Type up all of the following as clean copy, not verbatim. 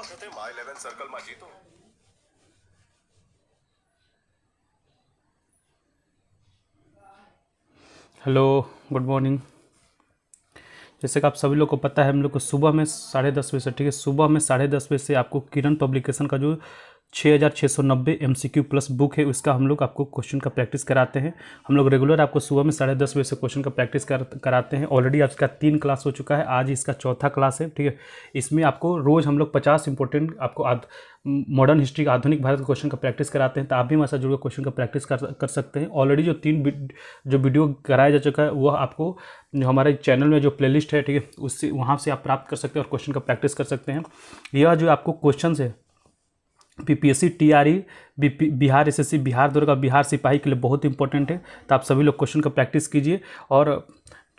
સાથે માય 11 સર્કલમાં જીતો। Hello, good morning. जैसे कि आप सभी लोग को पता है, हम लोग को सुबह में 10:30 बजे से, ठीक है, सुबह में 10:30 बजे से आपको किरण पब्लिकेशन का जो 6690 MCQ प्लस बुक है, उसका हम लोग आपको क्वेश्चन का प्रैक्टिस कराते हैं। हम लोग रेगुलर आपको सुबह में 10:30 बजे से क्वेश्चन का प्रैक्टिस कराते हैं। ऑलरेडी आपका 3 क्लास हो चुका है, आज इसका 4था क्लास है, ठीक है। इसमें आपको रोज़ हम लोग 50 इंपॉर्टेंट आपको मॉडर्न हिस्ट्री आधुनिक भारत के क्वेश्चन का प्रैक्टिस कराते हैं। तो आप भी हमारे साथ जुड़कर क्वेश्चन का प्रैक्टिस कर सकते हैं। ऑलरेडी जो 3 जो वीडियो कराया जा चुका है, वह आपको हमारे चैनल में जो प्लेलिस्ट है, ठीक है, उससे वहाँ से आप प्राप्त कर सकते हैं और क्वेश्चन का प्रैक्टिस कर सकते हैं। यह जो आपको क्वेश्चन है PPSC TRE Bihar SSC Bihar दौर का बिहार सिपाही के लिए बहुत इंपॉर्टेंट है। तो आप सभी लोग क्वेश्चन का प्रैक्टिस कीजिए और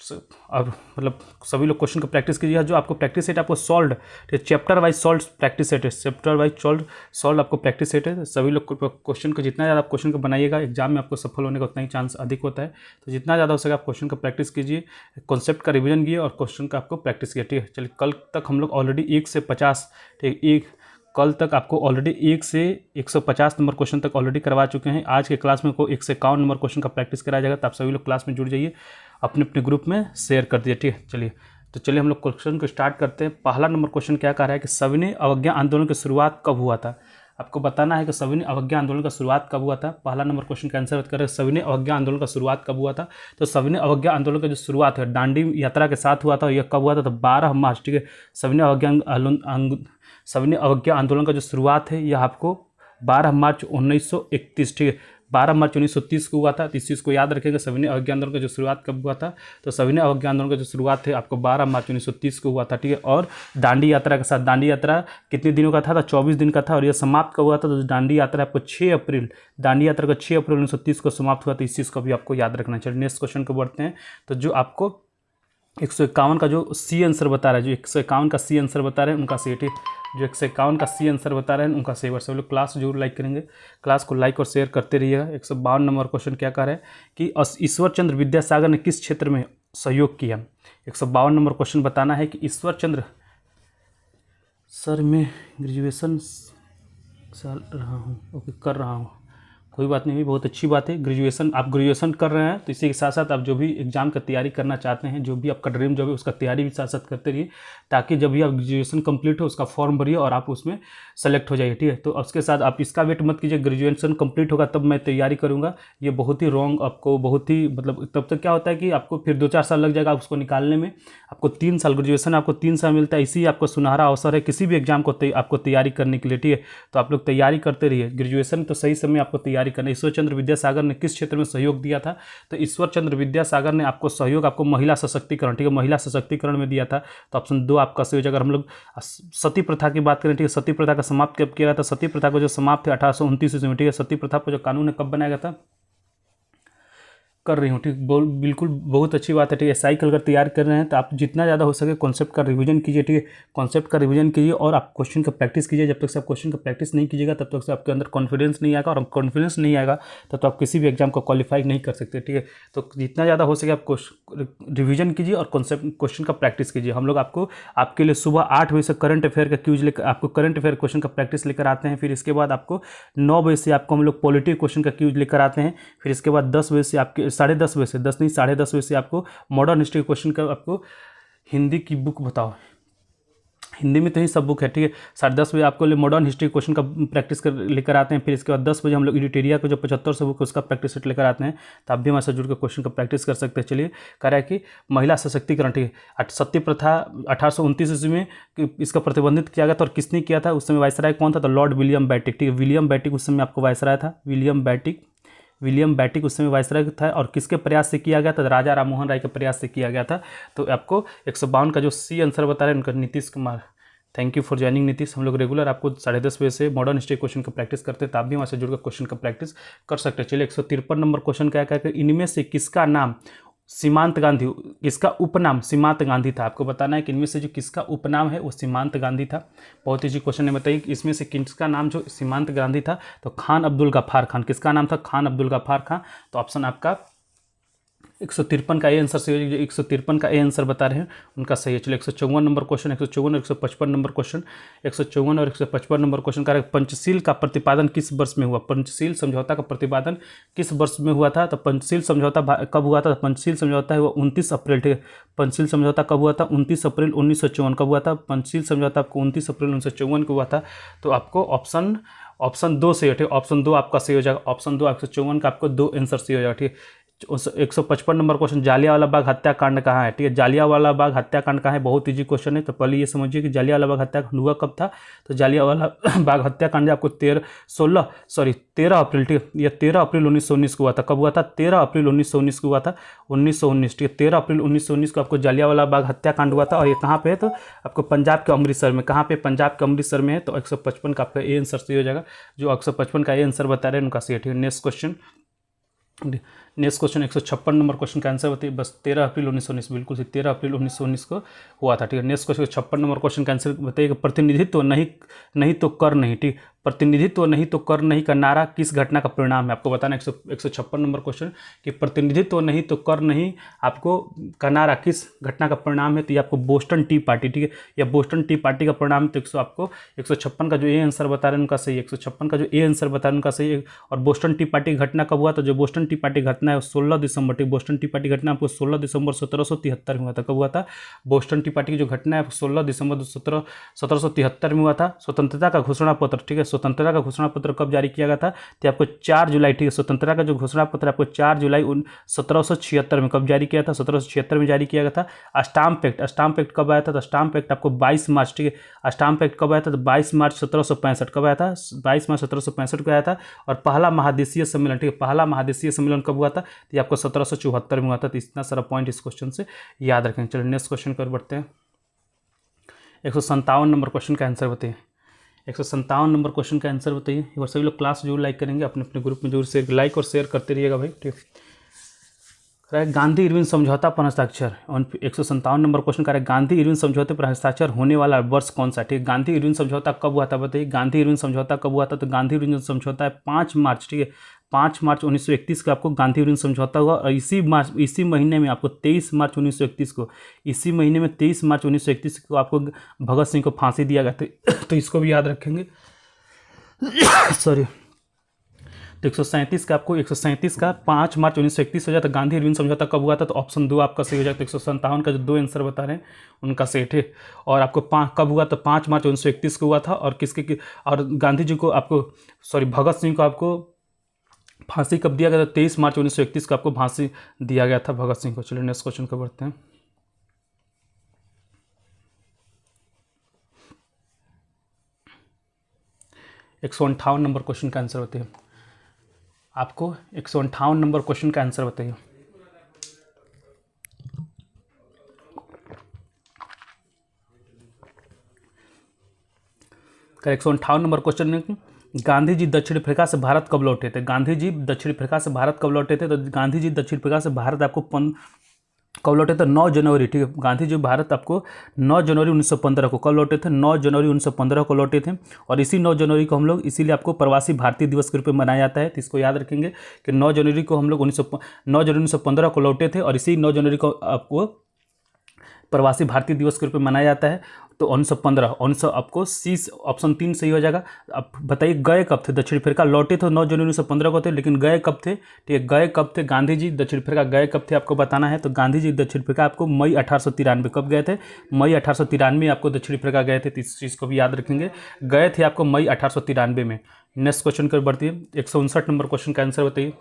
मतलब सभी लोग क्वेश्चन का प्रैक्टिस कीजिए। जो आपको प्रैक्टिस सेट आपको solve, chapter wise solve practice set है, चैप्टर वाइज सॉल्व आपको प्रैक्टिस सेट है। सभी लोग क्वेश्चन को जितना ज़्यादा आप क्वेश्चन को बनाइएगा, एग्जाम में आपको सफल होने का उतना ही चांस अधिक होता है। तो जितना ज़्यादा हो सके आप क्वेश्चन का प्रैक्टिस कीजिए, कॉन्सेप्ट का रिविजन कीजिए और क्वेश्चन का आपको प्रैक्टिस कीजिए, ठीक है। चलिए, कल तक हम लोग ऑलरेडी 1 से 50, ठीक, कल तक आपको ऑलरेडी 1 से 150 नंबर क्वेश्चन तक ऑलरेडी करवा चुके हैं। आज के क्लास में को 1 से 51 नंबर क्वेश्चन का प्रैक्टिस कराया जाएगा। तो आप सभी लोग क्लास में जुड़ जाइए, अपने अपने ग्रुप में शेयर कर दीजिए, ठीक है। चलिए हम लोग क्वेश्चन को स्टार्ट करते हैं। पहला नंबर क्वेश्चन क्या कह रहा है कि सविनय अवज्ञा आंदोलन की शुरुआत कब हुआ था। आपको बताना है कि सविनय अवज्ञा आंदोलन का शुरुआत कब हुआ था। पहला नंबर क्वेश्चन का आंसर कर रहे हैं सविनय अवज्ञा आंदोलन का शुरुआत कब हुआ था। तो सविनय अवज्ञा आंदोलन का जो शुरुआत है दांडी यात्रा के साथ हुआ था। यह कब हुआ था? तो 12 मार्च, ठीक है। सविनय अवज्ञा आंदोलन का जो शुरुआत है यह आपको 12 मार्च 1931, ठीक है, 12 मार्च 1930 को हुआ था। तो इस चीज़ को याद रखेंगे, सविनय अवज्ञा आंदोलन का जो शुरुआत कब हुआ था। तो सविनय अवज्ञा आंदोलन का जो शुरुआत है आपको 12 मार्च 1930 को हुआ था, ठीक है। और दांडी यात्रा के साथ, दांडी यात्रा कितने दिनों का था? तो 24 दिन का था। और यह समाप्त कब हुआ था? तो दांडी यात्रा आपको 6 अप्रैल, दांडी यात्रा का 6 अप्रैल 1930 को समाप्त हुआ था। इस चीज़ को भी आपको याद रखना चाहिए। नेक्स्ट क्वेश्चन को बढ़ते हैं। तो जो आपको 151 का जो सी आंसर बता रहा है, जो 151 का सी आंसर बता रहे हैं उनका सी, ठीक, जो 151 का सी आंसर बता रहे हैं उनका सही वर्ष। सब लोग क्लास जरूर लाइक करेंगे, क्लास को लाइक और शेयर करते रहिएगा। 152 नंबर क्वेश्चन क्या कह रहा है कि ईश्वर चंद्र विद्यासागर ने किस क्षेत्र में सहयोग किया। 152 नंबर क्वेश्चन बताना है कि ईश्वर चंद्र, सर मैं ग्रेजुएशन कर रहा हूँ, कोई बात नहीं, बहुत अच्छी बात है। ग्रेजुएशन, आप ग्रेजुएशन कर रहे हैं तो इसी के साथ साथ आप जो भी एग्जाम का तैयारी करना चाहते हैं, जो भी आपका ड्रीम जॉब है उसका तैयारी भी साथ साथ करते रहिए, ताकि जब भी आप ग्रेजुएशन कंप्लीट हो उसका फॉर्म भरिए और आप उसमें सेलेक्ट हो जाइए, ठीक है। तो उसके साथ आप इसका वेट मत कीजिए ग्रेजुएशन कंप्लीट होगा तब मैं तैयारी करूँगा, ये बहुत ही रॉन्ग, आपको बहुत ही मतलब तब तक क्या होता है कि आपको फिर 2-4 साल लग जाएगा उसको निकालने में। आपको 3 साल ग्रेजुएशन, आपको 3 साल मिलता है। इसी आपको सुनहरा अवसर है किसी भी एग्जाम को आपको तैयारी करने के लिए, ठीक है। तो आप लोग तैयारी करते रहिए, ग्रेजुएशन तो सही समय आपको तैयारी करना है। ईश्वर चंद्र विद्यासागर ने किस क्षेत्र में सहयोग दिया था? तो ईश्वर चंद्र विद्यासागर ने आपको सहयोग, आपको महिला सशक्तिकरण, ठीक है, महिला सशक्तिकरण में दिया था। तो ऑप्शन 2 आपका सही हो जाएगा। अगर हम लोग सती प्रथा की बात करें, ठीक है, सती प्रथा का समाप्त कब किया गया था? सती प्रथा को जो समाप्त है 1829 ईस्वी में, ठीक है। सती प्रथा को जो कानून है कब बनाया गया था? कर रही हूँ, ठीक, बिल्कुल बहुत अच्छी बात है, ठीक है। साइकिल अगर तैयार कर रहे हैं तो आप जितना ज़्यादा हो सके कॉन्सेप्ट का रिवीजन कीजिए, ठीक है, कॉन्सेप्ट का रिवीजन कीजिए और आप क्वेश्चन का प्रैक्टिस कीजिए। जब तक से आप क्वेश्चन का प्रैक्टिस नहीं कीजिएगा तब तक से आपके अंदर कॉन्फिडेंस नहीं आएगा, और कॉन्फिडेंस नहीं आएगा तो आप किसी भी एग्जाम को क्वालिफाई नहीं कर सकते, ठीक है। तो जितना ज़्यादा हो सके आप रिवीजन कीजिए और कॉन्सेप्ट क्वेश्चन का प्रैक्टिस कीजिए। हम लोग आपके लिए सुबह 8 बजे से करंट अफेयर का क्यूज लेकर, आपको करंट अफेयर क्वेश्चन का प्रैक्टिस लेकर आते हैं। फिर इसके बाद आपको 9 बजे से आपको हम लोग पॉलिटी क्वेश्चन का क्यूज लेकर आते हैं। फिर इसके बाद 10 बजे से आपके 10:30 बजे से 10:30 बजे से आपको मॉडर्न हिस्ट्री क्वेश्चन का, आपको हिंदी की बुक बताओ, हिंदी में तो ही सब बुक है, ठीक है। 10:30 बजे आपको मॉडर्न हिस्ट्री क्वेश्चन का प्रैक्टिस लेकर आते हैं। फिर इसके बाद 10 बजे हम लोग एडिटोरिया को जो 75 बुक है उसका प्रैक्टिस सेट लेकर आते हैं। तो आप भी हमारे साथ जुड़ कर क्वेश्चन का प्रैक्टिस कर सकते हैं। चलिए, कह रहा है कि महिला सशक्तिकरण, ठीक है, सती प्रथा 1829 ईस्वी में इसका प्रतिबंधित किया गया था। और किसने किया था? उस समय वायसराय कौन था? तो लॉर्ड विलियम बेटिक, ठीक है, विलियम बेटिक उस समय आपको वायसराय था। विलियम बेटिक उस समय वायसराय था। और किसके प्रयास से किया गया था? राजा राममोहन राय के प्रयास से किया गया था। तो आपको 152 का जो सी आंसर बता रहे हैं उनका Nitish Kumar. Thank you for joining Nitish. हम लोग रेगुलर आपको 10:30 बजे से मॉडर्न हिस्ट्री क्वेश्चन का प्रैक्टिस करते हैं, तो आप भी हमारे से जुड़कर क्वेश्चन का प्रैक्टिस कर सकते हैं। चलिए, 153 नंबर क्वेश्चन क्या कहते हैं? इनमें से किसका नाम सीमांत गांधी, किसका उपनाम सीमांत गांधी था? आपको बताना है कि इनमें से जो किसका उपनाम है वो सीमांत गांधी था। बहुत ही क्वेश्चन है, बताइए इसमें से किसका नाम जो सीमांत गांधी था? तो खान अब्दुल गफ्फार खान। किसका नाम था? खान अब्दुल गफ्फार खान। तो ऑप्शन आपका 153 का ए आंसर सही है। जो 153 का ए आंसर बता रहे हैं उनका सही है। चलिए 154 नंबर क्वेश्चन, 154 और 155 नंबर क्वेश्चन, 154 और 155 नंबर क्वेश्चन का पंचशील का प्रतिपादन किस वर्ष में हुआ? पंचशील समझौता का प्रतिपादन किस वर्ष में हुआ था? तो पंचशील समझौता कब हुआ था? पंचशील समझौता है वो 29 अप्रैल, ठीक है। पंचशील समझौता कब हुआ था? 29 अप्रैल 1954। कब हुआ था पंचशील समझौता? आपको 29 अप्रैल 1954 को हुआ था। तो आपको ऑप्शन 2 सही है, ठीक। ऑप्शन 2 आपका सही हो जाएगा। ऑप्शन 2 154 का आपको 2 आंसर सही हो जाएगा, ठीक है। 155 नंबर क्वेश्चन, जालियांवाला बाग हत्याकांड कहाँ है? ठीक है, जालियांवाला बाग हत्याकांड कहाँ है? बहुत इजी क्वेश्चन है। तो पहले ये समझिए कि जालियांवाला बाग हत्याकांड हुआ कब था? तो जालियांवाला बाग हत्याकांड आपको 13 अप्रैल, ठीक है, यह 13 अप्रैल 1919 को हुआ था। कब हुआ था? 13 अप्रैल 1919 को हुआ था। 1919, ठीक है, 13 अप्रैल 1919 को आपको जालियांवाला बाग हत्याकांड हुआ था। और ये कहाँ पे है? तो आपको पंजाब के अमृतसर में। कहाँ पे? पंजाब के अमृतसर में है। तो 155 का आपका ए आंसर सही हो जाएगा। जो 155 का ए आंसर बता रहे हैं उनका सही है, ठीक है। नेक्स्ट क्वेश्चन 156 नंबर क्वेश्चन का आंसर बताइए। बस 13 अप्रैल 1919, बिल्कुल सही, 13 अप्रैल 1919 को हुआ था, ठीक है। नेक्स्ट क्वेश्चन 56 नंबर क्वेश्चन का आंसर बताइए। प्रतिनिधित्व नहीं तो कर नहीं, ठीक। प्रतिनिधित्व नहीं तो कर नहीं का नारा किस घटना का परिणाम है? आपको बताना 156 नंबर क्वेश्चन कि प्रतिनिधित्व नहीं तो कर नहीं आपको का नारा किस घटना का परिणाम है? तो ये आपको बोस्टन टी पार्टी, ठीक है, या बोस्टन टी पार्टी का परिणाम। तो आपको 156 का जो ए आंसर बता रहे हैं उनका सही है। 156 का जो ए आंसर बता रहे हैं उनका सही है। और बोस्टन टी पार्टी की घटना कब हुआ? तो जो बोस्टन टी पार्टी घटना है 16 दिसंबर, ठीक। बोस्टन टी पार्टी घटना आपको 16 दिसंबर 1773 में हुआ था। कब हुआ था? बोस्टन टी पार्टी की जो घटना है 16 दिसंबर 1773 में हुआ था। स्वतंत्रता का घोषणा पत्र, ठीक है, स्वतंत्रता का घोषणा पत्र कब जारी किया गया था? तो आपको 4 जुलाई, ठीक है, स्वतंत्रता का जो घोषणा पत्र आपको 4 जुलाई 1776 में कब जारी किया था? 1776 में जारी किया गया था। स्टाम्प एक्ट कब आया था? तो स्टाम्प एक्ट आपको 22 मार्च, ठीक है, स्टाम्प एक्ट कब आया था? तो 22 मार्च 1765। कब आया था? 22 मार्च 1765 को आया था। और पहला महादेशीय सम्मेलन, ठीक है, पहला महादेशीय सम्मेलन कब हुआ था? तो ये आपको 1774 में हुआ था। तो इतना सारा पॉइंट इस क्वेश्चन से याद रखेंगे। चलिए नेक्स्ट क्वेश्चन कर बढ़ते हैं। 157 नंबर क्वेश्चन का आंसर बताइए। 157 नंबर क्वेश्चन का आंसर बताइए। एक बार सभी लोग क्लास जरूर लाइक करेंगे, अपने अपने ग्रुप में जरूर शेयर लाइक और शेयर करते रहिएगा भाई, ठीक है। गांधी इरविन समझौता पर हस्ताक्षर, 157 नंबर क्वेश्चन का है गांधी इरविन समझौते पर हस्ताक्षर होने वाला वर्ष कौन सा? ठीक है, गांधी इरविन समझौता कब हुआ था बताइए। गांधी इरविन समझौता कब हुआ था? तो गांधी इरविन समझौता है 5 मार्च, ठीक है, 5 मार्च 1931 को आपको गांधी इरविन समझौता हुआ। और इसी महीने में आपको 23 मार्च 1931 को, इसी महीने में 23 मार्च 1931 को आपको भगत सिंह को फांसी दिया गया था। तो इसको भी याद रखेंगे। सॉरी, तो 137 का आपको 137 का 5 मार्च 1931 हो जाता। गांधी इरविन समझौता कब हुआ था? तो ऑप्शन 2 आपका सही हो जाता। 157 का जो 2 आंसर बता रहे हैं उनका सही, ठीक। और आपको कब हुआ? तो 5 मार्च 1931 को हुआ था। और और गांधी जी को आपको भगत सिंह को आपको फांसी कब दिया गया था? 23 मार्च 1931 को आपको फांसी दिया गया था भगत सिंह को। चलिए नेक्स्ट क्वेश्चन को बढ़ते हैं। एक 158 नंबर क्वेश्चन का आंसर बताइए। आपको 158 नंबर क्वेश्चन का आंसर बताइए। का 158 नंबर क्वेश्चन में गांधी जी दक्षिण अफ्रीका से भारत कब लौटे थे? गांधी जी दक्षिण अफ्रीका से भारत कब लौटे थे? तो गांधी जी दक्षिण अफ्रीका से भारत आपको कब लौटे थे? 9 जनवरी, ठीक है। गांधी जी भारत आपको 9 जनवरी 1915 को कब लौटे थे? 9 जनवरी 1915 को लौटे थे। और इसी 9 जनवरी को हम लोग इसीलिए आपको प्रवासी भारतीय दिवस के रूप में मनाया जाता है। तो इसको याद रखेंगे कि 9 जनवरी को हम लोग 9 जनवरी 1915 को लौटे थे। और इसी 9 जनवरी को आपको प्रवासी भारतीय दिवस के रूप में मनाया जाता है। तो 1915 आपको सी ऑप्शन 3 सही हो जाएगा। अब बताइए गए कब थे? दक्षिण अफ्रीका लौटे तो 9 जनवरी 1915 को थे, लेकिन गए कब थे? ठीक है, गए कब थे गांधी जी दक्षिण अफ्रीका गए कब थे आपको बताना है। तो गांधी जी दक्षिण अफ्रीका आपको मई 1893 कब गए थे? मई 1893 आपको दक्षिण अफ्रीका गए थे। तो इस चीज़ को भी याद रखेंगे, गए थे आपको मई 1893 में। नेक्स्ट क्वेश्चन कर बढ़ती है। 159 नंबर क्वेश्चन का आंसर बताइए।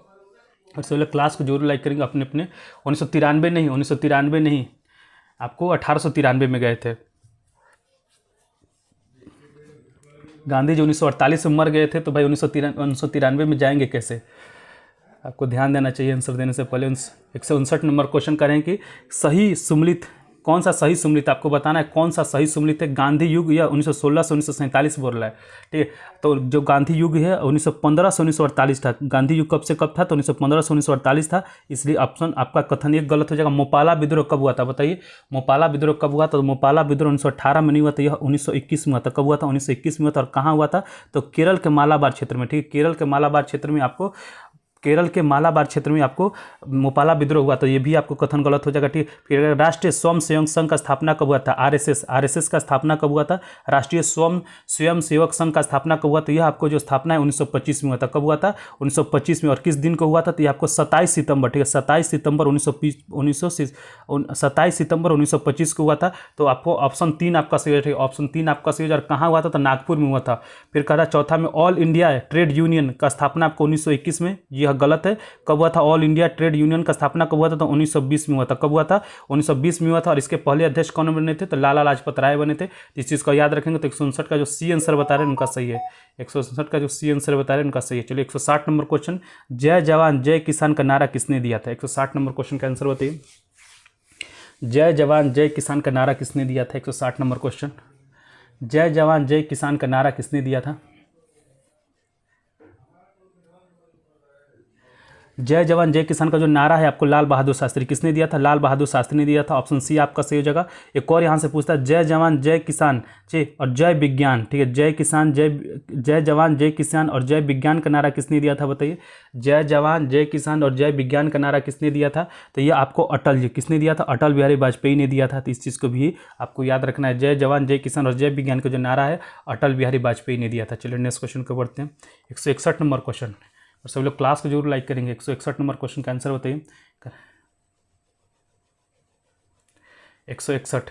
और सभी लोग क्लास को जरूर लाइक करेंगे अपने अपने। 1993 नहीं, आपको 1893 में गए थे। गांधी जी 1948 में मर गए थे, तो भाई 1993 में जाएंगे कैसे? आपको ध्यान देना चाहिए आंसर देने से पहले। 159 नंबर क्वेश्चन करें कि सही सुमलित कौन सा सही सुमलित आपको बताना है कौन सा सही सुमलित है। गांधी युग या 1916 से 1947 बोल रहा है, ठीक है। तो जो गांधी युग है 1915 से 1948 था। गांधी युग कब से कब था? तो 1915 से 1948 था। इसलिए ऑप्शन आपका कथन एक गलत हो जाएगा। मोपाला विद्रोह कब हुआ था बताइए। मोपाला विद्रोह कब हुआ था? तो मोपाला विद्रोह 1918 में नहीं हुआ था, यह 1921 में हुआ था। कब हुआ था? 1921 में हुआ था। और कहाँ हुआ था? तो केरल के मालाबार क्षेत्र में, ठीक है। केरल के मालाबार क्षेत्र में आपको केरल के मालाबार क्षेत्र में आपको मोपाला विद्रोह हुआ, तो ये भी आपको कथन गलत हो जाएगा, ठीक है। फिर राष्ट्रीय स्वयं सेवक संघ का स्थापना कब हुआ था, आरएसएस का स्थापना कब हुआ था, राष्ट्रीय स्वयं सेवक संघ का स्थापना कब हुआ, तो यह आपको जो स्थापना है 1925 में हुआ था। कब हुआ था, 1925 में। और किस दिन को हुआ था, तो ये आपको 27 सितंबर, ठीक है, 27 सितंबर 1925 को हुआ था। तो आपको ऑप्शन 3 आपका सही है, ऑप्शन 3 आपका सही है। और कहाँ हुआ था, तो नागपुर में हुआ था। फिर कह रहा चौथा में ऑल इंडिया ट्रेड यूनियन का स्थापना आपको 1921 में, यह गलत है। कब हुआ था ऑल इंडिया ट्रेड यूनियन का स्थापना कब हुआ था, तो 1920 में हुआ था। कब हुआ था, 1920 में हुआ था। और इसके पहले अध्यक्ष कौन बने थे, तो लाला लाजपत राय बने थे। इस चीज़ को याद रखेंगे। तो 159 का जो सी आंसर बता रहे हैं उनका सही है, 159 का जो सी आंसर बता रहे हैं उनका सही है। चलिए 160 नंबर क्वेश्चन, जय जवान जय किसान का नारा किसने दिया था, 160 नंबर क्वेश्चन का आंसर बताइए। जय जवान जय किसान का नारा किसने दिया था, 160 नंबर क्वेश्चन, जय जवान जय किसान का नारा किसने दिया था। जय जवान जय किसान का जो नारा है आपको लाल बहादुर शास्त्री किसने दिया था, लाल बहादुर शास्त्री ने दिया था। ऑप्शन सी आपका सही हो जाएगा। एक और यहाँ से पूछता है, जय जवान जय किसान और जय विज्ञान, ठीक है, जय किसान जय जवान जय किसान और जय विज्ञान का नारा किसने दिया था, बताइए। जय जवान जय किसान और जय विज्ञान का नारा किसने दिया था, तो ये आपको अटल जी किसने दिया था, अटल बिहारी वाजपेयी ने दिया था। तो इस चीज़ को भी आपको याद रखना है, जय जवान जय किसान और जय विज्ञान का जो नारा है अटल बिहारी वाजपेयी ने दिया था। चलिए नेक्स्ट क्वेश्चन को बढ़ते हैं, 161 नंबर क्वेश्चन। और सभी लोग क्लास को जरूर लाइक करेंगे। 161 नंबर क्वेश्चन का आंसर बताइए। 161,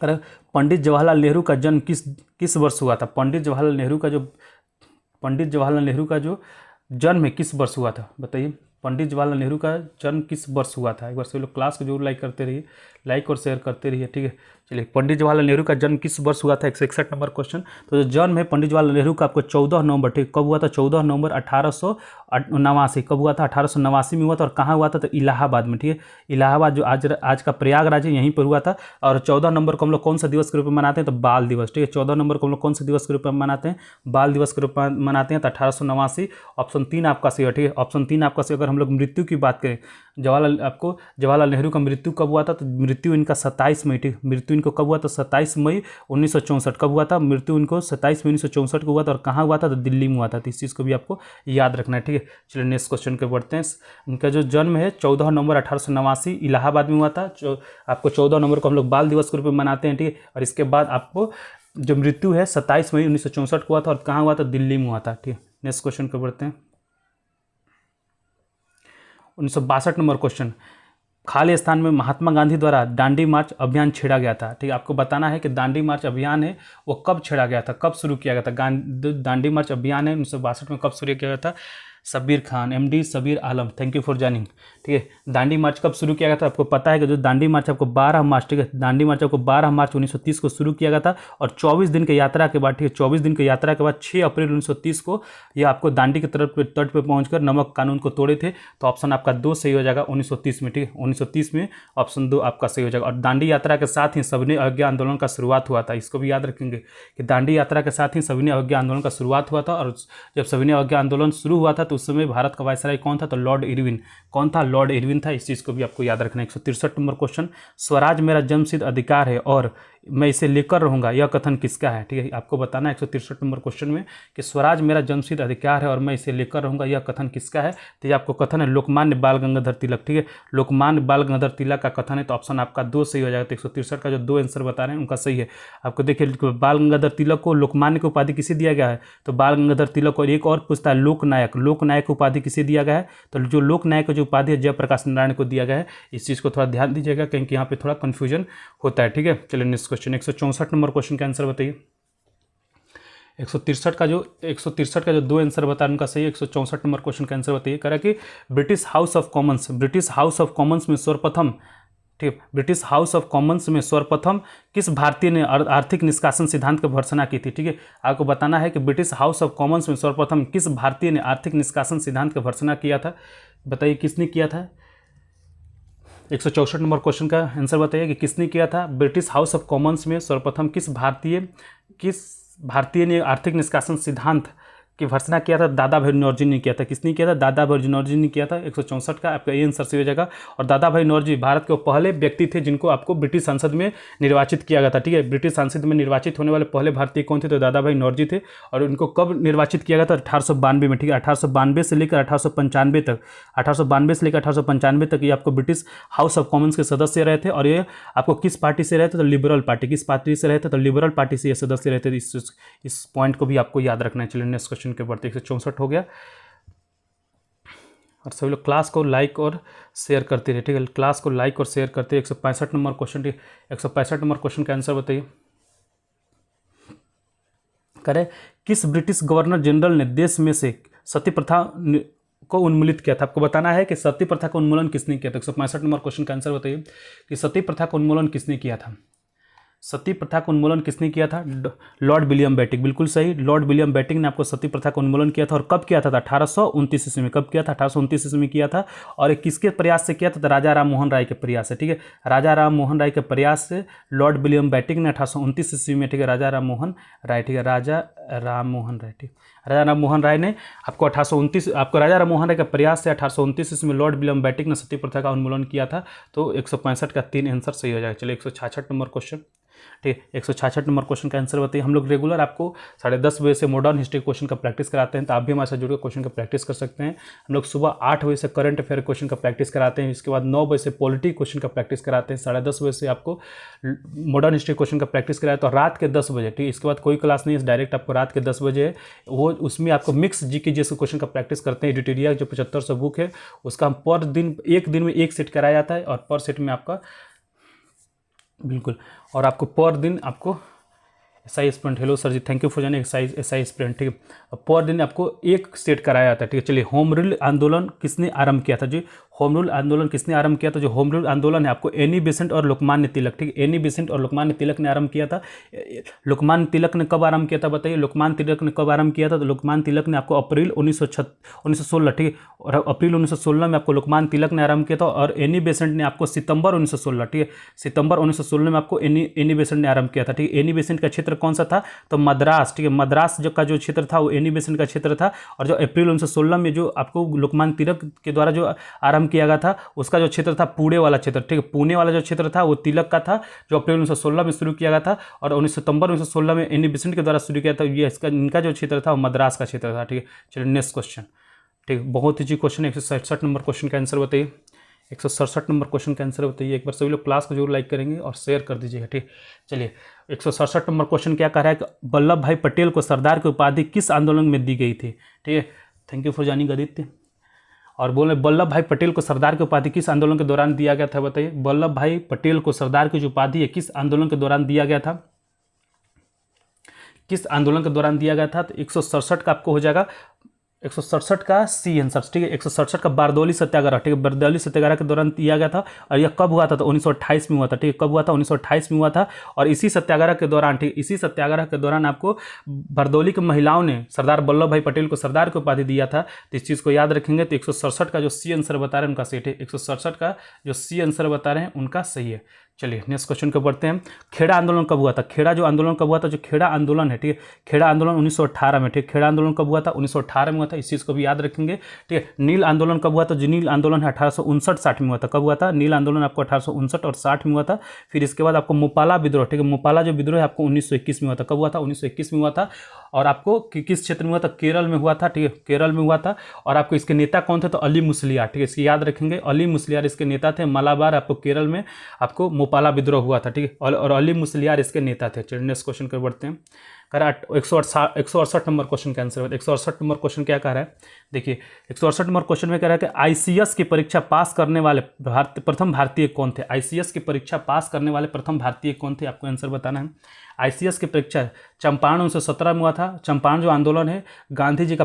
अरे पंडित जवाहरलाल नेहरू का जन्म किस वर्ष हुआ था, पंडित जवाहरलाल नेहरू का जो जन्म है किस वर्ष हुआ था, बताइए। पंडित जवाहरलाल नेहरू का जन्म किस वर्ष हुआ था, एक बार सभी लोग क्लास को जरूर लाइक करते रहिए, लाइक और शेयर करते रहिए, ठीक है। चलिए पंडित जवाहरलाल नेहरू का जन्म किस वर्ष हुआ था, 161 नंबर क्वेश्चन। तो जो जन्म है पंडित जवाहरलाल नेहरू का आपको 14 नवंबर, ठीक, कब हुआ था, 14 नवंबर 1889, कब हुआ था, 1889 में हुआ था। और कहाँ हुआ था, तो इलाहाबाद में, ठीक है, इलाहाबाद जो आज का प्रयागराज है यहीं पर हुआ था। और 14 नंबर को हम लोग कौन सा दिवस के रूप में मनाते हैं, तो बाल दिवस, ठीक है। 14 नंबर को हम लोग कौन सा दिवस के रूप में मनाते हैं, बाल दिवस के रूप में मनाते हैं। तो 1889, ऑप्शन 3 आपका सही है, ठीक है, ऑप्शन 3 आपका सही। अगर हम लोग मृत्यु की बात करें, जवाहरलाल नेहरू का मृत्यु कब हुआ था, तो मृत्यु इनका 27 मई, ठीक, मृत्यु इनको कब हुआ था, 27 मई 1964, कब हुआ था, मृत्यु इनको 27 मई 1964 को हुआ था। और कहाँ हुआ था, तो दिल्ली में हुआ था। तो इस चीज़ को भी आपको याद रखना है, ठीक है। चलिए नेक्स्ट क्वेश्चन के बढ़ते हैं। इनका जो जन्म है 14 नवंबर 1889 इलाहाबाद में हुआ था। आपको 14 नवंबर को हम लोग बाल दिवस के रूप में मनाते हैं, ठीक है। और इसके बाद आपको जो मृत्यु है 27 मई 1964 को हुआ था। और कहाँ हुआ था, दिल्ली में हुआ था, ठीक है। नेक्स्ट क्वेश्चन को बढ़ते हैं, 1962 नंबर क्वेश्चन, खाली स्थान में महात्मा गांधी द्वारा दांडी मार्च अभियान छेड़ा गया था, ठीक है। आपको बताना है कि दांडी मार्च अभियान है वो कब छेड़ा गया था, कब शुरू किया गया था। दांडी मार्च अभियान है 1962 में कब शुरू किया गया था, Sabir Khan, MD Sabir Alam, thank you for joining, ठीक है। दांडी मार्च कब शुरू किया गया था, आपको पता है कि जो दांडी मार्च आपको 12 मार्च, ठीक है, दांडी मार्च आपको 12 मार्च 1930 को शुरू किया गया था। और 24 दिन की यात्रा के बाद, ठीक है, 24 दिन की यात्रा के बाद 6 अप्रैल 1930 को ये आपको दांडी की तरफ तट पर पहुंचकर नमक कानून को तोड़े थे। तो ऑप्शन आपका 2 सही हो जाएगा 1930 में, ठीक है, 1930 में ऑप्शन 2 आपका सही हो जाएगा। और दांडी यात्रा के साथ ही सविनय अवज्ञा आंदोलन का शुरुआत हुआ था, इसको भी याद रखेंगे कि दांडी यात्रा के साथ ही सविनय अवज्ञा आंदोलन का शुरुआत हुआ था। और जब सविनय अवज्ञा आंदोलन शुरू हुआ था तो उस समय भारत का वायसराय कौन था, तो लॉर्ड इरविन, कौन था, लॉर्ड इरविन था। इस चीज़ को भी आपको याद रखना है। 163 नंबर क्वेश्चन, स्वराज मेरा जन्मसिद्ध अधिकार है और मैं इसे लेकर रहूंगा, यह कथन किसका है, ठीक है। आपको बताना है 163 नंबर क्वेश्चन में कि स्वराज मेरा जन्मसिद्ध अधिकार है और मैं इसे लेकर रहूंगा, यह कथन किसका है। तो ये आपको कथन है लोकमान्य बाल गंगाधर तिलक, ठीक है, लोकमान्य बाल गंगाधर तिलक का कथन है। तो ऑप्शन आपका 2 सही हो जाएगा। तो 163 का जो 2 आंसर बता रहे हैं उनका सही है। आपको देखिए बाल गंगाधर तिलक को लोकमान्य की उपाधि किसे दिया गया है, तो बाल गंगाधर तिलक को। एक और पूछता है लोकनायक उपाधि किसे दिया गया है, तो जो लोकनायक जो उपाधि है जयप्रकाश नारायण को दिया गया है। इस चीज़ को थोड़ा ध्यान दीजिएगा क्योंकि यहाँ पे थोड़ा कन्फ्यूजन होता है, ठीक है। चलिए नेक्स्ट क्वेश्चन, 164 नंबर क्वेश्चन का आंसर बताइए। 163 का जो 2 आंसर बता रहे हैं उनका सही है। 164 नंबर क्वेश्चन का आंसर बताइए। कह रहा है कि ब्रिटिश हाउस ऑफ कॉमन्स में सर्वप्रथम, ठीक, ब्रिटिश हाउस ऑफ कॉमन्स में सर्वप्रथम किस भारतीय ने आर्थिक निष्कासन सिद्धांत की भर्त्सना की थी, ठीक है। आपको बताना है कि ब्रिटिश हाउस ऑफ कॉमन्स में सर्वप्रथम किस भारतीय ने आर्थिक निष्कासन सिद्धांत की भर्त्सना किया था, बताइए किसने किया था। 164 नंबर क्वेश्चन का आंसर बताइए कि किसने किया था। ब्रिटिश हाउस ऑफ कॉमन्स में सर्वप्रथम किस भारतीय ने आर्थिक निष्कासन सिद्धांत की भर्त्सना किया था दादा भाई नौरोजी ने किया था। किसने किया था? दादा भाई नौरोजी ने किया था। 164 का आपका ये आंसर सही हो जाएगा। और दादा भाई नौरोजी भारत के पहले व्यक्ति थे जिनको आपको ब्रिटिश संसद में निर्वाचित किया गया था। ठीक है, ब्रिटिश संसद में निर्वाचित होने वाले पहले भारतीय कौन थे? तो दादा भाई नौरोजी थे। और उनको कब निर्वाचित किया गया था? 1892 में। ठीक है, 1892 से लेकर 1895 तक, 1892 से लेकर 1895 तक ये आपको ब्रिटिश हाउस ऑफ कॉमन्स के सदस्य रहे थे। और ये आपको किस पार्टी से रहे थे? तो लिबरल पार्टी। किस पार्टी से रहे थे? तो लिबरल पार्टी से ये सदस्य रहे थे। इस पॉइंट को भी आपको याद रखना है। चलिए नेक्स्ट क्वेश्चन के बढ़ते। 164 हो गया। और सभी लोग क्लास को लाइक और शेयर करते रहे। ठीक है, क्लास को लाइक और शेयर करते। 165 नंबर क्वेश्चन। 165 नंबर क्वेश्चन का आंसर बताइए। करें, किस ब्रिटिश गवर्नर जनरल ने देश में से सती प्रथा को उन्मूलित किया था? आपको बताना है कि सती प्रथा का उन्मूलन किसने किया था। 165 नंबर क्वेश्चन का आंसर बताइए कि सती प्रथा का उन्मूलन किसने किया था। सती प्रथा का उन्मूलन किसने किया था? Lord William Bentinck. बिल्कुल सही, लॉर्ड विलियम बेटिक ने आपको सती प्रथा का उन्मूलन किया था। और कब किया था? 1829 ईस्वी में। कब किया था? 1829 ईस्वी में किया था। और ये किसके प्रयास से किया था? तो राजा राम मोहन राय के प्रयास से। ठीक है, राजा राम मोहन राय के प्रयास से लॉर्ड विलियम बेटिक ने 1829 ईस्वी में, ठीक है, राजा राम मोहन राय, ठीक है, राजा राम मोहन राय, ठीक, राजा राम मोहन राय ने आपको 1829 आपको राजा राम मोहन राय के प्रयास से 1829 ईस्वी में लॉर्ड विलियम बेटिक ने सती प्रथा का उन्मूलन किया था। तो 165 का 3 आंसर सही हो जाएगा। चलिए 166 नंबर क्वेश्चन। ठीक है, 166 नंबर क्वेश्चन का आंसर बताइए। हम लोग रेगुलर आपको 10:30 बजे से मॉडर्न हिस्ट्री क्वेश्चन का प्रैक्टिस कराते हैं, तो आप भी हमारे साथ जुड़कर क्वेश्चन का प्रैक्टिस कर सकते हैं। हम लोग सुबह 8 बजे से करंट अफेयर क्वेश्चन का प्रैक्टिस कराते हैं। इसके बाद 9 बजे से पॉलिटी क्वेश्चन का प्रैक्टिस कराते हैं। 10:30 बजे से आपको मॉडर्न हिस्ट्री क्वेश्चन का प्रैक्टिस कराया। तो रात के 10 बजे, ठीक है, इसके बाद कोई क्लास नहीं है, डायरेक्ट आपको रात के 10 बजे है वो, उसमें आपको मिक्स जीके जैसे क्वेश्चन का प्रैक्टिस करते हैं। एडिटोरियल जो 7500 बुक है उसका हम पर दिन, एक दिन में एक सेट कराया जाता है। और पर सेट में आपका बिल्कुल, और आपको पर दिन आपको SI student, hello sir ji, thank you for joining SI student. ठीक है, पर दिन आपको एक सेट कराया जाता है। ठीक है, चलिए, होम रूल आंदोलन किसने आरंभ किया था? जी, होम रूल आंदोलन किसने आरंभ किया था? जो होम रूल आंदोलन है आपको एनी बेसेंट और लोकमान्य तिलक, ठीक है, एनी बेसेंट और लोकमान्य तिलक ने आरंभ किया था। लोकमान्य तिलक ने कब आरंभ किया था बताइए? लोकमान्य तिलक ने कब आरंभ किया था? तो लोकमान्य तिलक ने आपको अप्रैल 1916, ठीक है, और अप्रैल 1916 में आपको लोकमान्य तिलक ने आरंभ किया था। और एनी बेसेंट ने आपको सितंबर 1916, ठीक है, सितंबर 1916 में आपको एनी बेसेंट ने आरंभ किया था। ठीक है, एनी बेसेंट का क्षेत्र कौन सा था? तो मद्रास, ठीक है, मद्रास जो का जो क्षेत्र था वो एनी बेसेंट का क्षेत्र था। और जो अप्रैल 1916 में जो आपको लोकमान्य तिलक के द्वारा जो आरंभ किया गया था उसका जो क्षेत्र था पुणे वाला क्षेत्र, ठीक है, पुणे वाला जो क्षेत्र था वो तिलक का था, जो अप्रैल 1916 में शुरू किया गया था। और 19 सितंबर 1916 में एनी बेसेंट के द्वारा शुरू किया था। ये इसका इनका जो क्षेत्र था वो मद्रास का क्षेत्र था। ठीक है, चलिए नेक्स्ट क्वेश्चन। ठीक, बहुत ईजी क्वेश्चन है। 167 नंबर क्वेश्चन का आंसर बताइए। 167 नंबर क्वेश्चन का आंसर बताइए। एक बार सभी लोग क्लास को जरूर लाइक करेंगे और शेयर कर दीजिएगा। ठीक, चलिए 167 नंबर क्वेश्चन क्या कह रहा है कि वल्लभ भाई पटेल को सरदार की उपाधि किस आंदोलन में दी गई थी? ठीक है, थैंक यू फॉर जानिंग आदित्य। और बोले वल्लभ भाई पटेल को सरदार की उपाधि किस आंदोलन के दौरान दिया गया था? बताइए, वल्लभ भाई पटेल को सरदार की जो उपाधि है किस आंदोलन के दौरान दिया गया था? किस आंदोलन के दौरान दिया गया था? तो 167 का आपको हो जाएगा 167 का सी आंसर। ठीक है, 167 का बारदौली सत्याग्रह, ठीक है, बारदौली सत्याग्रह के दौरान दिया गया था। और यह कब हुआ था? तो 1928 में हुआ था। ठीक है, कब हुआ था? 1928 में हुआ था। और इसी सत्याग्रह के दौरान, ठीक, इसी सत्याग्रह के दौरान आपको बारदौली की महिलाओं ने सरदार वल्लभ भाई पटेल को सरदार की उपाधि दिया था। तो इस चीज़ को याद रखेंगे। तो 167 का जो सी आंसर बता रहे हैं उनका सही है। 167 का जो सी आंसर बता रहे हैं उनका सही है। चलिए नेक्स्ट क्वेश्चन को बढ़ते हैं। खेड़ा आंदोलन कब हुआ था? खेड़ा जो आंदोलन कब हुआ था? जो खेड़ा आंदोलन है, ठीक है, खेड़ा आंदोलन 1918 में। ठीक, खेड़ा आंदोलन कब हुआ था? 1918 में हुआ था। इस चीज़ को भी याद रखेंगे। ठीक है, नील आंदोलन कब हुआ था? जो नील आंदोलन है 1859-60 में हुआ था। कब हुआ था? नील आंदोलन आपको 1859 और 60 में हुआ था। फिर इसके बाद आपको मुपाला विद्रोह, ठीक है, मुपाला जो विद्रोह है आपको 1921 में हुआ था। कब हुआ था? 1921 में हुआ था। और आपको किस क्षेत्र में हुआ था? केरल में हुआ था। ठीक है, केरल में हुआ था। और आपको इसके नेता कौन थे? तो अली मुस्लियार। ठीक है, इसकी याद रखेंगे, अली मुस्लियार इसके नेता थे। मलाबार आपको केरल में आपको मुपाला विद्रोह हुआ था। ठीक है, और अली मुस्लियार इसके नेता थे। चलिए नेक्स्ट क्वेश्चन कर बढ़ते हैं। कह रहा है 168 नंबर क्वेश्चन का आंसर। 168 नंबर क्वेश्चन क्या कह रहा है? देखिए 168 नंबर क्वेश्चन में कह रहा है कि ICS की परीक्षा पास करने वाले प्रथम भारतीय कौन थे? ICS की परीक्षा पास करने वाले प्रथम भारतीय कौन थे? आपको आंसर बताना है। ICS की परीक्षा चंपारण 1917 में हुआ था। चंपारण जो आंदोलन है गांधी जी का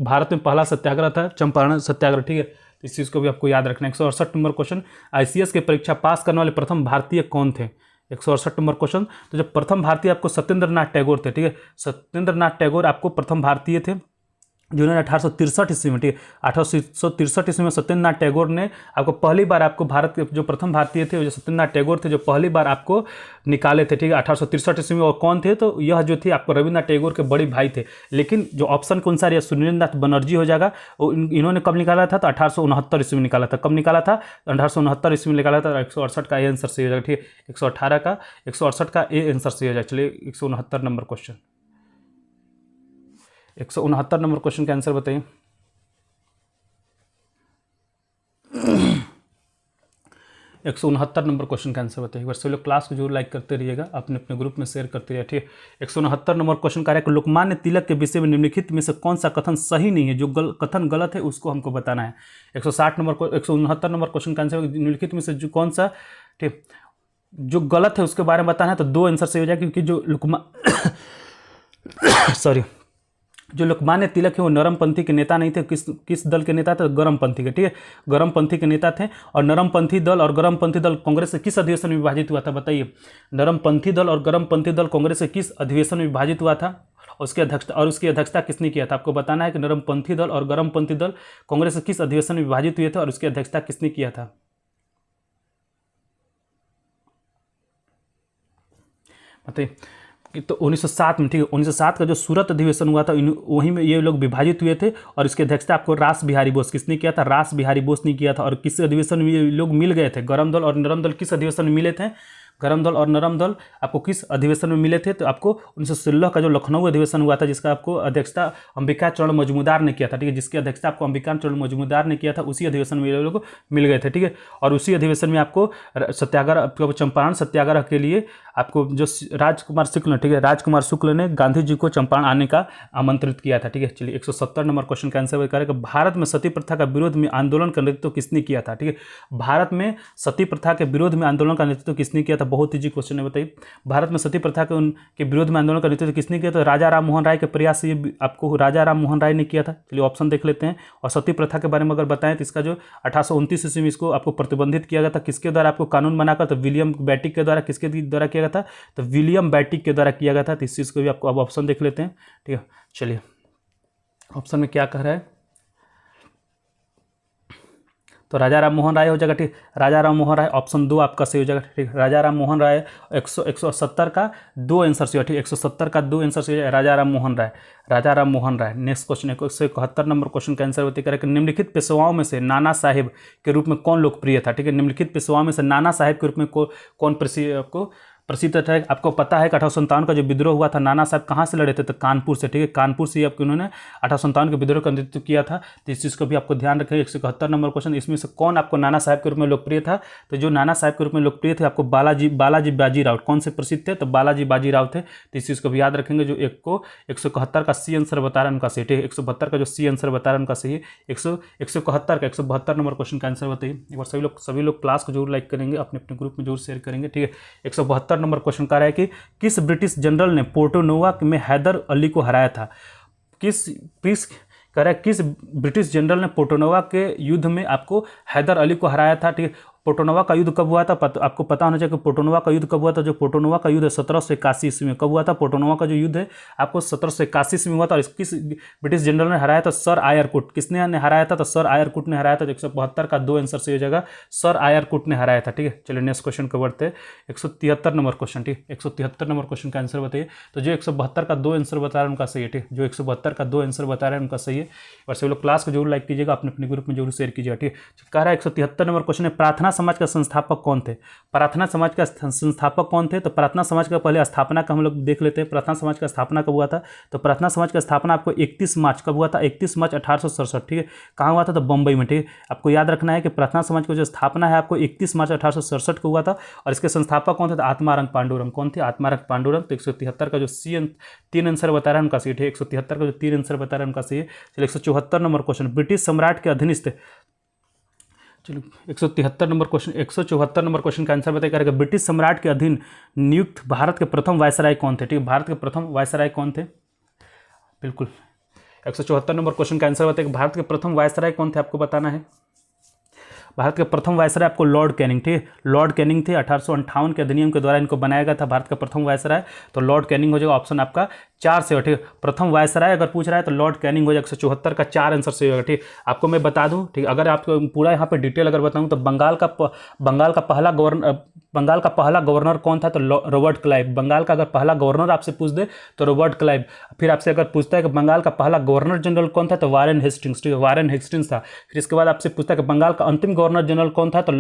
भारत में पहला सत्याग्रह था, चंपारण सत्याग्रह। ठीक है, इस चीज़ को भी आपको याद रखना है। 168 नंबर क्वेश्चन, ICS की परीक्षा पास करने वाले प्रथम भारतीय कौन थे? 168 नंबर क्वेश्चन। तो जब प्रथम भारतीय आपको सत्येंद्र नाथ टैगोर थे। ठीक है, सत्येंद्र नाथ टैगोर आपको प्रथम भारतीय थे। जिन्होंने 1863 ईस्वी में, ठीक है, 1863 ईस्वी में सत्येंद्रनाथ टैगोर ने आपको पहली बार आपको भारत के जो प्रथम भारतीय थे जो सत्येंद्रनाथ टैगोर थे, जो पहली बार आपको निकाले थे, ठीक है, 1863 ईस्वी में। और कौन थे? तो यह जो थे आपको रविन्द्रनाथ टैगोर के बड़े भाई थे। लेकिन जो ऑप्शन कौन सा है, सुरेंद्रनाथ बनर्जी हो जाएगा। इन्होंने कब निकाला था? तो 1869 ईस्वी में निकाला था। कब निकाला था? 1869 ईस्वी में निकाला था। 168 का ए आंसर सही हो जाएगा, ठीक है। 118 का 168 का ए आंसर सही हो जाएगा। चलिए 169 नंबर क्वेश्चन, 169 नंबर क्वेश्चन का आंसर बताइए। 169 नंबर क्वेश्चन का आंसर बताइए। एक बार सभी लोग क्लास को जरूर लाइक करते रहिएगा, अपने अपने ग्रुप में शेयर करते रहिए, ठीक है। 169 नंबर क्वेश्चन का है कि लोकमान्य तिलक के विषय में निम्नलिखित में से कौन सा कथन सही नहीं है? जो कथन गलत है उसको हमको बताना है। 169 नंबर क्वेश्चन का आंसर निम्नलिखित में से जो कौन सा, ठीक, जो गलत है उसके बारे में बताना है। तो 2 आंसर सही हो जाएगा, क्योंकि जो लोकमान्य तिलक है वो नरमपंथी के नेता नहीं थे। किस दल के नेता थे? गरमपंथी के, ठीक है, गरमपंथी के नेता थे। और नरमपंथी दल और गरमपंथी दल कांग्रेस से किस अधिवेशन में विभाजित हुआ था? बताइए। नरमपंथी दल और गरमपंथी दल कांग्रेस से किस अधिवेशन में विभाजित हुआ था? उसकी अध्यक्षता किसने किया था? आपको बताना है कि नरमपंथी दल और गरमपंथी दल कांग्रेस से किस अधिवेशन में विभाजित हुए थे और उसकी अध्यक्षता किसने किया था? बताइए। तो 1907 में, ठीक है, 1907 का जो सूरत अधिवेशन हुआ था वहीं में ये लोग विभाजित हुए थे। और इसकी अध्यक्षता आपको रास बिहारी बोस किसने किया था? रास बिहारी बोस ने किया था। और किस अधिवेशन में ये लोग मिल गए थे? गरम दल और नरम दल किस अधिवेशन में मिले थे? गरम दल और नरम दल आपको किस अधिवेशन में मिले थे? तो आपको 1916 का जो लखनऊ अधिवेशन हुआ था, जिसका आपको अध्यक्षता अंबिका चरण मजूमदार ने किया था, ठीक है, जिसकी अध्यक्षता आपको अंबिका चरण मजूमदार ने किया था, उसी अधिवेशन में ये लोग मिल गए थे, ठीक है। और उसी अधिवेशन में आपको सत्याग्रह, चंपारण सत्याग्रह के लिए आपको जो राजकुमार शुक्ल, ठीक है, राजकुमार शुक्ल ने गांधी जी को चंपारण आने का आमंत्रित किया था, ठीक है। चलिए 170 नंबर क्वेश्चन का आंसर करेगा। भारत में सती प्रथा का विरोध में आंदोलन का नेतृत्व किसने किया था? ठीक है, भारत में सती प्रथा के विरोध में आंदोलन का नेतृत्व किसने किया था? बहुत ईजी क्वेश्चन है, बताइए। भारत में सती प्रथा के विरोध में आंदोलन का नेतृत्व किसने किया था? राजा राम मोहन राय के प्रयास से ये आपको राजा राम मोहन राय ने किया था। चलिए ऑप्शन देख लेते हैं। और सती प्रथा के बारे में अगर बताएं तो इसका जो 1829 ईस्वी में इसको आपको प्रतिबंधित किया गया था, किसके द्वारा आपको कानून बनाकर? तो विलियम बैटिक के द्वारा। किसके द्वारा किया गया था? तो विलियम बैटिक के द्वारा किया गया था। तो इस चीज़ को भी आपको अब ऑप्शन देख लेते हैं, ठीक है। चलिए ऑप्शन में क्या कह रहा है? तो राजा राम मोहन राय हो जाएगा, ठीक। राजा राम मोहन राय ऑप्शन 2 आपका सही हो जाएगा, ठीक। राजा राम मोहन राय 170 का 2 आंसर सही है, ठीक। 170 का 2 आंसर सही है, राजा राम मोहन राय, राजा Ram Mohan Roy. Next question 171 number question का आंसर होते करें। निम्नलिखित पेशवाओं में से नाना साहेब के रूप में कौन लोकप्रिय था? ठीक है, निम्नलिखित पेशवाओं में से नाना साहेब के रूप में कौन प्रसिद्ध था? आपको पता है कि 1857 का जो विद्रोह हुआ था, नाना साहब कहाँ से लड़े थे? तो कानपुर से, ठीक है। कानपुर से आपको उन्होंने 1857 के विद्रोह का नेतृत्व किया था। तो इस चीज़ को भी आपको ध्यान रखें। 171 नंबर क्वेश्चन, इसमें से कौन आपको नाना साहब के रूप में लोकप्रिय था? तो जो नाना साहब के रूप में लोकप्रिय थे आपको बालाजी बाजीराव। कौन से प्रसिद्ध थे? तो बालाजी बाजीराव थे। तो इस चीज़ को भी याद रखेंगे। जो 171 का सी आंसर बता रहा है उनका सही, ठीक है। 172 का जो सी आंसर बता रहा है उनका सही है। 171 का 172 नंबर क्वेश्चन का आंसर बताइए। एक बार सभी लोग क्लास को जरूर लाइक करेंगे, अपने अपने ग्रुप में जरूर शेयर करेंगे, ठीक है। 172 नंबर क्वेश्चन का है कि किस ब्रिटिश जनरल ने पोर्टो नोवा में हैदर अली को हराया था? किस ब्रिटिश जनरल ने पोर्टो नोवा के युद्ध में आपको हैदर अली को हराया था? ठीक है। पोर्टो नोवा का युद्ध कब हुआ था? आपको पता होना चाहिए कि पोर्टो नोवा का युद्ध कब हुआ था। जो पोर्टो नोवा का युद्ध है 1781 ईस्वी में। कब हुआ था पोर्टो नोवा का जो युद्ध है? आपको 1781 ईस्वी में हुआ था। और किस ब्रिटिश जनरल ने हराया था? सर आयरकुट। किसने हराया था? तो सर आयरकुट ने हराया था। 172 का 2 आंसर सही हो जाएगा, सर आयरकुट ने हराया था, ठीक है। चलिए नेक्स्ट क्वेश्चन को बढ़ते हैं। 173 नंबर क्वेश्चन, ठीक। 173 नंबर क्वेश्चन का आंसर बताइए। तो जो 172 का 2 आंसर बता रहे हैं उनका सही है, ठीक। जो 172 का 2 आंसर बता रहे हैं उनका सही है। और सभी लोग क्लास को जरूर लाइक कीजिएगा, अपने अपने ग्रुप में जरूर शेयर कीजिएगा, ठीक। कह रहा है 173 नंबर क्वेश्चन है, प्रार्थना समाज का संस्थापक कौन थे? प्रार्थना समाज का संस्थापक कौन थे? तो प्रार्थना समाज का पहले स्थापना का हम लोग देख लेते हैं। प्रार्थना समाज का स्थापना कब हुआ था? तो प्रार्थना समाज का स्थापना आपको 31 मार्च कब हुआ था? 31 मार्च 1867, ठीक है। कहाँ हुआ था? तो बम्बई में, ठीक है। आपको याद रखना है कि प्रार्थना समाज की जो स्थापना है आपको 31 मार्च 1867 को हुआ था। और इसके संस्थापक कौन थे? तो आत्मारंग पांडुरंग। कौन थे? आत्मारंग पांडुरंग। तो 173 का जो 3 आंसर बता रहा है उनका सही है। 173 का जो 3 आंसर बता रहा है उनका सही है। चलिए 174 नंबर क्वेश्चन, ब्रिटिश सम्राट के अधीनस्थ। चलो 173 नंबर क्वेश्चन, 174 नंबर क्वेश्चन का आंसर बताइए करेगा। ब्रिटिश सम्राट के अधीन नियुक्त भारत के प्रथम वायसराय कौन थे? ठीक है, भारत के प्रथम वायसराय कौन थे? बिल्कुल 174 नंबर क्वेश्चन का आंसर बताइए, भारत के प्रथम वायसराय कौन थे? आपको बताना है। भारत के प्रथम वायसराय आपको लॉर्ड कैनिंग थे। लॉर्ड कैनिंग थे। 1858 के अधिनियम के द्वारा इनको बनाया गया था भारत का प्रथम वायसराय। तो लॉर्ड कैनिंग हो जाएगा ऑप्शन आपका 4 से होगा, ठीक है। प्रथम वायसराय अगर पूछ रहा है तो लॉर्ड कैनिंग हो जाएगा, 174 का 4 आंसर से होगा, ठीक। आपको मैं बता दूं, ठीक, अगर आपको पूरा यहाँ पे डिटेल अगर बताऊं तो बंगाल का पहला गवर्नर कौन था, तो रॉबर्ट क्लाइव। बंगाल का अगर पहला गवर्नर आपसे पूछ दे तो रॉबर्ट क्लाइव। फिर आपसे अगर पूछता है कि बंगाल का पहला गवर्नर जनरल कौन था, तो वारेन हेस्टिंग्स, ठीक है, वारेन हेस्टिंग्स था। फिर इसके बाद आपसे पूछता है कि बंगाल का अंतिम गवर्नर जनरल कौन था, तो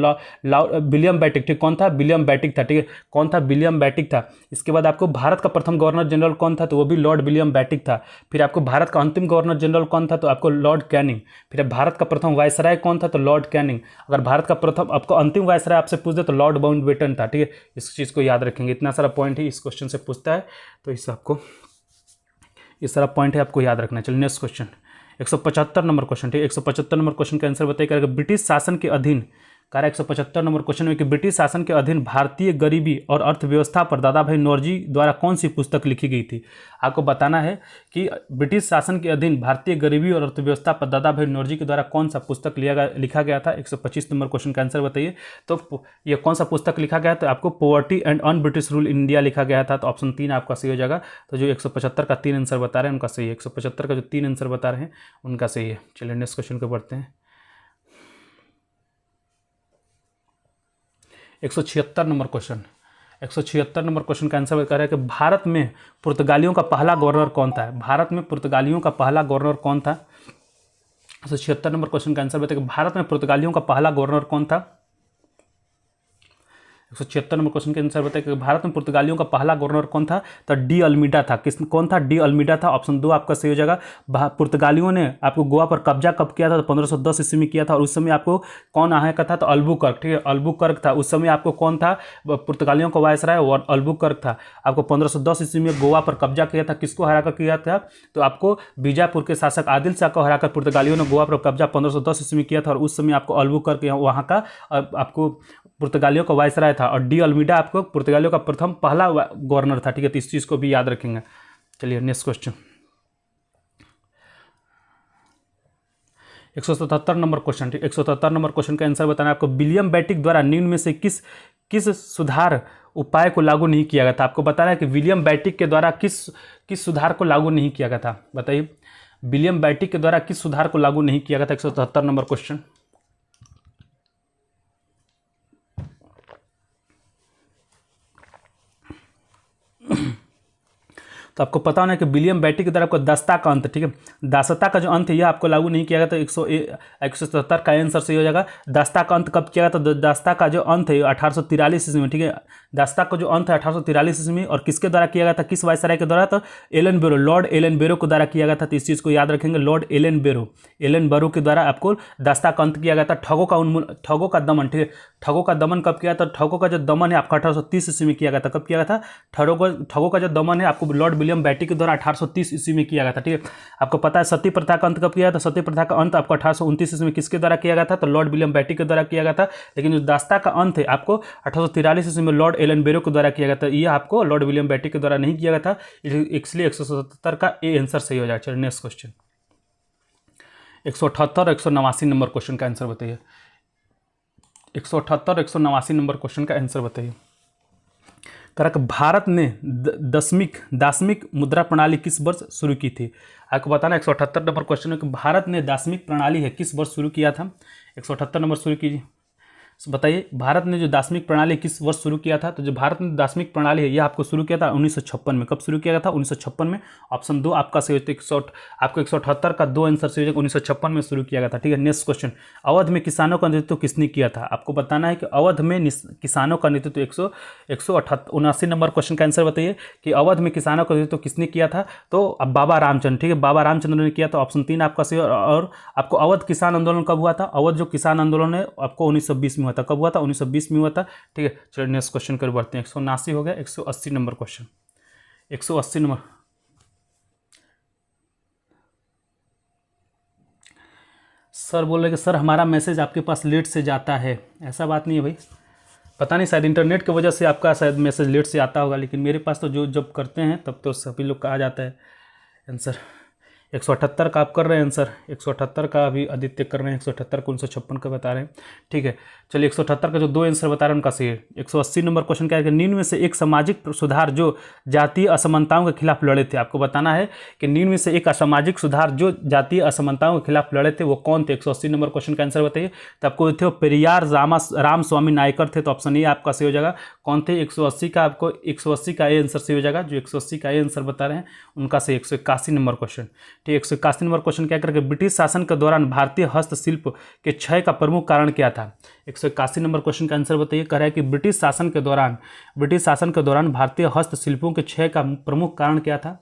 विलियम बैटिक, ठीक, कौन था, विलियम बैटिक था, ठीक है, कौन था, विलियम बैटिक था। इसके बाद आपको भारत का प्रथम गवर्नर जनरल कौन था, तो वो भी लॉर्ड विलियम बैटिक था। फिर आपको भारत का अंतिम गवर्नर जनरल कौन था, तो आपको लॉर्ड कैनिंग। फिर भारत का प्रथम वायसराय कौन था, तो लॉर्ड कैनिंग। अगर भारत का प्रथम आपको अंतिम वायसराय आपसे पूछ दे तो लॉर्ड माउंटबेटन था, ठीक है। इस चीज़ को याद रखेंगे, इतना सारा पॉइंट ही इस क्वेश्चन से पूछता है, तो इस आपको इस सारा पॉइंट है आपको याद रखना है। चलिए नेक्स्ट क्वेश्चन, 175 नंबर क्वेश्चन, ठीक है। 175 नंबर क्वेश्चन का आंसर बताइए। ब्रिटिश शासन के अधीन, कह रहा है 175 नंबर क्वेश्चन में कि ब्रिटिश शासन के अधीन भारतीय गरीबी और अर्थव्यवस्था पर दादा भाई नौरोजी द्वारा कौन सी पुस्तक लिखी गई थी। आपको बताना है कि ब्रिटिश शासन के अधीन भारतीय गरीबी और अर्थव्यवस्था पर दादा भाई नौरोजी के द्वारा कौन सा पुस्तक लिखा गया था। 125 नंबर क्वेश्चन का आंसर बताइए। तो ये कौन सा पुस्तक लिखा गया, तो आपको poverty and un British rule in India लिखा गया था। तो ऑप्शन 3 आपका सही हो जाएगा। तो जो 175 का 3 आंसर बता रहे हैं उनका सही है, 175 का जो 3 आंसर बता रहे हैं उनका सही है। चलिए नेक्स्ट क्वेश्चन को बढ़ते हैं। 176 नंबर क्वेश्चन, 176 नंबर क्वेश्चन का आंसर बता रहा है कि भारत में पुर्तगालियों का पहला गवर्नर कौन था। भारत में पुर्तगालियों का पहला गवर्नर कौन था। 176 नंबर क्वेश्चन का आंसर बताइए कि भारत में पुर्तगालियों का पहला गवर्नर कौन था। 176 नंबर क्वेश्चन के आंसर बताइए कि भारत में पुर्तगालियों का पहला गवर्नर कौन था, तो डी अल्मीडा था। कौन था, डी अल्मीडा था। ऑप्शन 2 आपका सही हो जाएगा। पुर्तगालियों ने आपको गोवा पर कब्जा कब किया था, तो 1510 ईस्वी में किया था। और उस समय आपको कौन आया का था, तो अल्बुकर्क, ठीक है, अल्बुकर्क था। उस समय आपको कौन था, पुर्तगालियों का वायसराय और अल्बुकर्क था। आपको 1510 ईस्वी में गोवा पर कब्जा किया था। किसको हराकर किया था, तो आपको बीजापुर के शासक आदिल शाह को हराकर पुर्तगालियों ने गोवा पर कब्जा 1510 ईस्वी में किया था। और उस समय आपको अल्बुकर्क वहाँ का आपको पुर्तगालियों का वायसराय था। और डी अल्मीडा आपको पुर्तगालियों का प्रथम पहला गवर्नर था, ठीक है। तो इस चीज़ को भी याद रखेंगे। चलिए नेक्स्ट क्वेश्चन, 177 नंबर क्वेश्चन, ठीक। 177 नंबर क्वेश्चन का आंसर बताना है आपको। विलियम बैटिक द्वारा निम्न में से किस सुधार उपाय को लागू नहीं किया गया था। आपको बताना है कि विलियम बैटिक के द्वारा किस सुधार को लागू नहीं किया गया था। बताइए, विलियम बैटिक के द्वारा किस सुधार को लागू नहीं किया गया था। 177 नंबर क्वेश्चन। तो आपको पता होना है कि विलियम बैटिक के द्वारा आपको दासता का अंत, ठीक है, दासता का जो अंत है यह आपको लागू नहीं किया गया। तो 177 का आंसर सही हो जाएगा। दासता का अंत कब किया गया, तो दासता का जो अंत है 1843 ईस्वी में, ठीक है। दासता का जो अंत है 1843 ईस्वी में। और किसके द्वारा किया गया था, किस वायसराय के द्वारा, तो एलन बेरो, लॉर्ड एलन बेरो के द्वारा किया गया था। तो इस चीज़ को याद रखेंगे, लॉर्ड एलन बेरो के द्वारा आपको दासता का अंत किया गया था। ठगों का दमन, ठीक है, ठगों का दमन कब किया था। ठगों का जो दमन है आपका 1830 ईस्वी में किया गया था। कब किया गया था, ठगों का जो दमन है आपको लॉर्ड विलियम बैटिक के द्वारा 1830 ईस्वी में किया गया था, ठीक है। आपको पता है सती प्रथा का अंत कब किया था। सती प्रथा का अंत आपको 1829 ईस्वी में किसके द्वारा किया गया था, तो लॉर्ड विलियम बैटिक के द्वारा किया गया था। लेकिन जो दासता का अंत है आपको 1843 ईस्वी में लॉर्ड एलन बेरो के द्वारा किया गया था। ये आपको लॉर्ड विलियम बैटिक के द्वारा नहीं किया गया था, इसलिए 177 का ए आंसर सही हो जाएगा। चलिए नेक्स्ट क्वेश्चन, 178 और 189 नंबर क्वेश्चन का आंसर बताइए। 178 और 189 नंबर क्वेश्चन का आंसर बताइए। करक भारत ने दासमिक मुद्रा प्रणाली किस वर्ष शुरू की थी। आपको बताना 178 नंबर क्वेश्चन में कि भारत ने दासमिक प्रणाली है किस वर्ष शुरू किया था। 178 नंबर शुरू कीजिए, बताइए भारत ने जो दासमिक प्रणाली किस वर्ष शुरू किया था। तो जो भारत ने दासमिक प्रणाली है यह आपको शुरू किया था 1956 में। कब शुरू किया गया था, 1956 में। ऑप्शन 2 आपका सही होता है। आपको 178 का 2 आंसर सही हो जाएगा। 1956 में शुरू किया गया था, ठीक है। नेक्स्ट क्वेश्चन, अवध में किसानों का नेतृत्व किसने किया था। आपको बताना है कि अवध में किसानों का नेतृत्व 179 नंबर क्वेश्चन का आंसर बताइए कि अवध में किसानों का नेतृत्व किसने किया था। तो अब बाबा रामचंद्र, ठीक है, बाबा रामचंद्र ने किया था। ऑप्शन 3 आपका सही। और आपको अवध किसान आंदोलन कब हुआ था। अवध जो किसान आंदोलन है आपको 1920 में हुआ था। कब हुआ था, 1920 में हुआ था, ठीक है। चलिए नेक्स्ट क्वेश्चन कर बढ़ते हैं। 179 हो गया। 180 नंबर क्वेश्चन, 180 नंबर। सर बोल रहे कि सर हमारा मैसेज आपके पास लेट से जाता है। ऐसा बात नहीं है भाई, पता नहीं शायद इंटरनेट की वजह से आपका शायद मैसेज लेट से आता होगा, लेकिन मेरे पास तो जो जब करते हैं तब तो सभी लोग का आ जाता है आंसर। 178 का आप कर रहे हैं आंसर, 178 का अभी आदित्य कर रहे हैं, 178 को 1956 का बता रहे हैं। ठीक है, चलिए 178 का जो 2 आंसर बता रहे हैं उनका सही है। 180 नंबर क्वेश्चन क्या है कि निम्न में से एक सामाजिक सुधार जो जातीय असमानताओं के खिलाफ लड़े थे। आपको बताना है कि निम्न में से एक सामाजिक सुधार जो जातीय असमानताओं के खिलाफ लड़े थे वो कौन थे। 180 नंबर क्वेश्चन का आंसर बताइए। तो आपको थे पेरियार रामस्वामी नायकर थे, तो ऑप्शन ए आपका सही हो जाएगा। कौन थे 180 का, आपको 180 का ए आंसर सही हो जाएगा। जो 180 का ए आंसर बता रहे हैं उनका से 181 नंबर क्वेश्चन। ठीक है, 181 नंबर क्वेश्चन क्या करके ब्रिटिश शासन के दौरान भारतीय हस्तशिल्प के क्षय का प्रमुख कारण क्या था। 181 नंबर क्वेश्चन का आंसर बताइए। कह रहा है कि ब्रिटिश शासन के दौरान भारतीय हस्तशिल्पों के क्षय का प्रमुख कारण क्या था।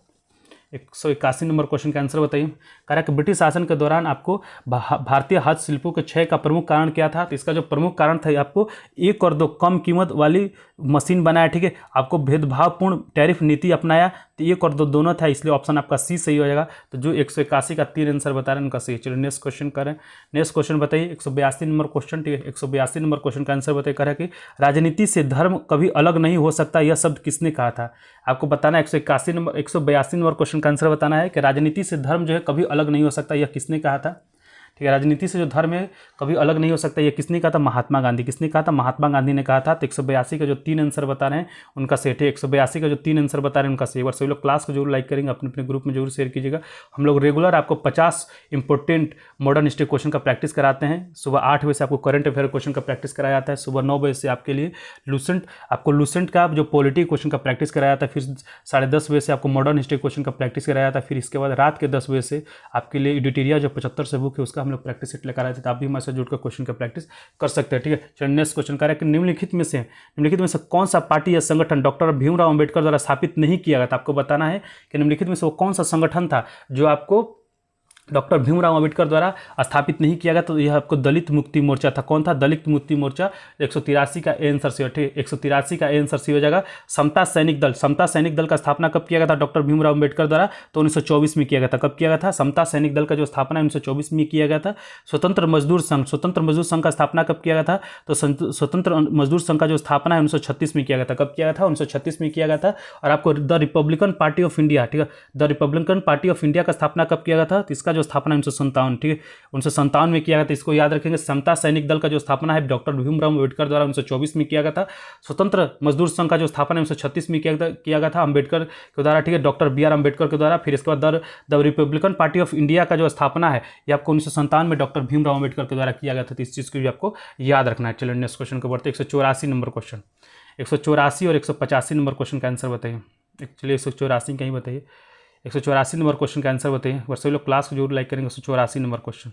181 नंबर क्वेश्चन का आंसर बताइए। कह रहा है कि ब्रिटिश शासन के दौरान आपको भारतीय हस्तशिल्पों के क्षय का प्रमुख कारण क्या था। तो इसका जो प्रमुख कारण था, आपको 1 और 2 कम कीमत वाली मशीन बनाया। ठीक है, आपको भेदभावपूर्ण टैरिफ नीति अपनाया, तो 1 और 2 दोनों था, इसलिए ऑप्शन आपका सी सही हो जाएगा। तो जो 181 का 3 आंसर बता रहे हैं उनका सही। चलिए नेक्स्ट क्वेश्चन करें। नेक्स्ट क्वेश्चन बताइए 182 नंबर क्वेश्चन। ठीक है, 182 नंबर क्वेश्चन का आंसर बताइए। कह रहा है कि राजनीति से धर्म कभी अलग नहीं हो सकता, यह शब्द किसने कहा था। आपको बताना है 182 नंबर क्वेश्चन का आंसर बताना है कि राजनीति से धर्म जो है कभी अलग नहीं हो सकता, यह किसने कहा था। ठीक है, राजनीति से जो धर्म है कभी अलग नहीं हो सकता, ये किसने कहा था। महात्मा गांधी। किसने कहा था, महात्मा गांधी ने कहा था। तो 182 का जो 3 आंसर बता रहे हैं उनका सेट है। 182 का जो 3 आंसर बता रहे हैं उनका सही। और सभी लोग क्लास को जरूर लाइक करेंगे, अपने अपने ग्रुप में जरूर शेयर कीजिएगा। हम लोग रेगुलर आपको 50 इंपॉर्टेंट मॉडर्न हिस्ट्री क्वेश्चन का प्रैक्टिस कराते हैं। सुबह 8 बजे से आपको करंट अफेयर क्वेश्चन का प्रैक्टिस कराया जाता है। सुबह 9 बजे से आपके लिए लूसेंट का जो पॉलिटी क्वेश्चन का प्रैक्टिस कराया जाता है। फिर 10:30 बजे से आपको मॉडर्न हिस्ट्री क्वेश्चन का प्रैक्टिस कराया जाता है। फिर इसके बाद रात के 10 बजे से आपके लिए एडिटोरिया जो 75 से बुक है उसका हम लोग प्रैक्टिस सेट लेकर आए थे, तो आप भी हमारे साथ जुड़कर क्वेश्चन का प्रैक्टिस कर सकते हैं। ठीक है, चलिए नेक्स्ट क्वेश्चन कर रहा है कि निम्नलिखित में से कौन सा पार्टी या संगठन डॉक्टर भीमराव अंबेडकर द्वारा स्थापित नहीं किया गया था। आपको बताना है कि निम्नलिखित में से वो कौन सा संगठन था जो आपको डॉक्टर भीमराव अंबेडकर द्वारा स्थापित नहीं किया गया। तो यह आपको दलित मुक्ति मोर्चा था। कौन था, दलित मुक्ति मोर्चा। 183 का आंसर से 183 का आंसर सी हो जाएगा। समता सैनिक दल का स्थापना कब किया गया था डॉक्टर भीमराव अंबेडकर द्वारा। तो 1924 में किया गया था। कब किया गया था, समता सैनिक दल का जो स्थापना 1924 में किया गया था। स्वतंत्र मजदूर संघ का स्थापना कब किया गया था। तो स्वतंत्र मजदूर संघ का जो स्थापना है 1936 में किया गया था। कब किया गया था, 1936 में किया गया था। और आपको the Republican party of India, ठीक है, the Republican party of India का स्थापना कब किया गया था। तो इसका जो स्थापना 1957, ठीक है, 1957 में किया गया था। इसको याद रखेंगे। समता सैनिक दल का जो स्थापना है डॉक्टर भीमराव अंबेडकर द्वारा 1924 में किया गया था। स्वतंत्र मजदूर संघ का जो स्थापना 1936 में किया गया था अंबेडकर के द्वारा, ठीक है, डॉक्टर BR अम्बेडकर के द्वारा। फिर इसके बाद the Republican party of India का जो स्थापना है ये आपको 1957 में डॉक्टर भीमराव अम्बेडकर के द्वारा किया गया था। तो इस चीज़ को भी आपको याद रखना है। चलिए नेक्स्ट क्वेश्चन को बढ़ते हैं। 184 नंबर क्वेश्चन, 184 और 185 नंबर क्वेश्चन का आंसर बताइए। चलिए 184 कहीं बताइए। 184 नंबर क्वेश्चन का आंसर बताइए। और सभी लोग क्लास को जरूर लाइक करेंगे। 184 नंबर क्वेश्चन।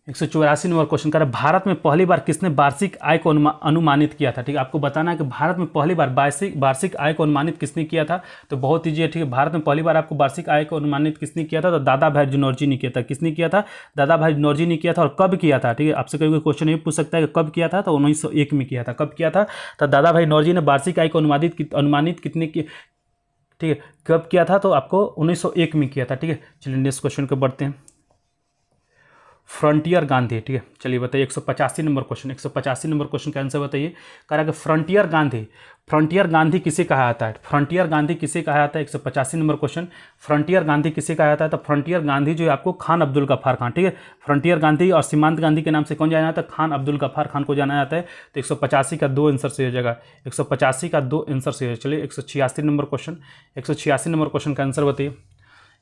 184 नंबर क्वेश्चन कर भारत में पहली बार किसने वार्षिक आय को अनुमानित किया था। ठीक है, आपको बताना है कि भारत में पहली बार वार्षिक आय को अनुमानित किसने किया था। तो बहुत ईजी है। ठीक है, भारत में पहली बार आपको वार्षिक आय को अनुमानित किसने किया था। तो दादा भाई जनोरजी ने किया था। किसने किया था, दादा भाई जनोरजी ने किया था। और कब किया था। ठीक है, आपसे कोई क्वेश्चन ये पूछ सकता है कि कब किया था। तो 1901 में किया था। कब किया था, तो दादा भाई नौरोजी ने वार्षिक आय को अनुमानित कितने की, ठीक है, कब किया था। तो आपको 1901 में किया था। ठीक है, चलिए नेक्स्ट क्वेश्चन को बढ़ते हैं। फ्रंटियर गांधी, ठीक है, चलिए बताइए 185 नंबर क्वेश्चन। 185 नंबर क्वेश्चन का आंसर बताइए। कह रहा है कि फ्रंटियर गांधी किसे कहा जाता है। फ्रंटियर गांधी किसे कहा जाता है। 185 नंबर क्वेश्चन, फ्रंटियर गांधी किसे कहा जाता है। तो फ्रंटियर गांधी जो है आपको खान अब्दुल गफ्फार खान, ठीक है, फ्रंटियर गांधी और सीमांत गांधी के नाम से कौन जाना जाता है, खान अब्दुल गफ्फार खान को जाना जाता है। तो 185 का 2 आंसर से हो जाएगा। 185 का 2 आंसर से हो जाएगा। चलिए 186 नंबर क्वेश्चन। 186 नंबर क्वेश्चन का आंसर बताइए।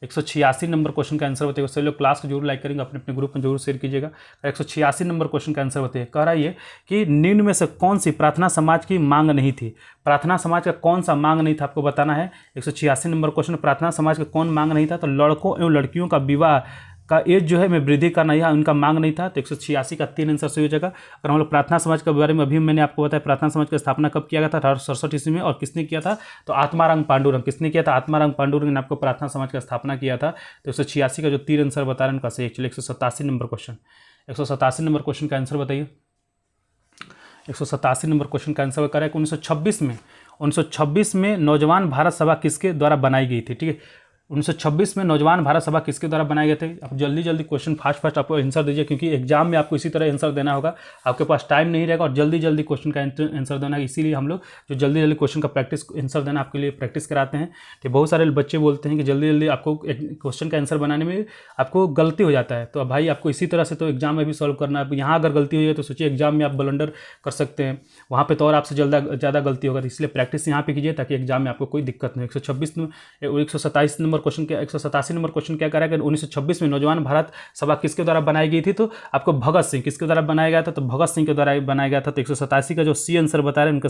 186 नंबर क्वेश्चन का आंसर बताइए। सभी लोग क्लास को जरूर लाइक करेंगे, अपने अपने ग्रुप में जरूर शेयर कीजिएगा। 186 नंबर क्वेश्चन का आंसर बताइए। कह रहा है ये कि निम्न में से कौन सी प्रार्थना समाज की मांग नहीं थी। प्रार्थना समाज का कौन सा मांग नहीं था, आपको बताना है। 186 नंबर क्वेश्चन, प्रार्थना समाज का कौन मांग नहीं था। तो लड़कों एवं लड़कियों का विवाह का एज जो है मैं वृद्धि करना, यह उनका मांग नहीं था। तो 186 का 3 आंसर सही हो जाएगा। अगर हम लोग प्रार्थना समाज के बारे में अभी मैंने आपको बताया, प्रार्थना समाज की स्थापना कब किया गया था, 1867 ईस्वी में। और किसने किया था, तो आत्माराम पांडुरंग। किसने किया था, आत्माराम पांडुरंग ने आपको प्रार्थना समाज का स्थापना किया था। तो 186 का जो 3 आंसर बता रहे हैं उनका सही। चलिए 187 नंबर क्वेश्चन। 187 नंबर क्वेश्चन का आंसर बताइए। 187 नंबर क्वेश्चन का आंसर करें कि 1926 में नौजवान भारत सभा किसके द्वारा बनाई गई थी। ठीक है, 1926 में नौजवान भारत सभा किसके द्वारा बनाए गए थे? आप जल्दी जल्दी क्वेश्चन फास्ट आपको आंसर दीजिए, क्योंकि एग्जाम में आपको इसी तरह आंसर देना होगा, आपके पास टाइम नहीं रहेगा और जल्दी जल्दी क्वेश्चन का आंसर देना है। इसीलिए हम लोग जो जल्दी जल्दी क्वेश्चन का प्रैक्टिस आंसर देना आपके लिए प्रैक्टिस कराते हैं। तो बहुत सारे बच्चे बोलते हैं कि जल्दी जल्दी आपको क्वेश्चन का आंसर बनाने में आपको गलती हो जाता है, तो भाई आपको इसी तरह से तो एग्जाम में भी सॉल्व करना है। यहाँ अगर गलती हो जाए तो सोचिए एग्जाम में आप ब्लंडर कर सकते हैं, वहाँ पे तो और आपसे ज़्यादा गलती होगा। तो इसलिए प्रैक्टिस यहाँ पे कीजिए ताकि एग्जाम में आपको कोई दिक्कत नहीं। 127 नंबर क्वेश्चन क्या 187 नंबर क्वेश्चन क्या कह रहा है कि 1926 में नौजवान भारत सभा किसके द्वारा बनाई गई थी? तो आपको भगत सिंह किसके द्वारा बनाया गया था? तो भगत सिंह के द्वारा बनाया गया था। तो 187 का जो सी आंसर बता रहे हैं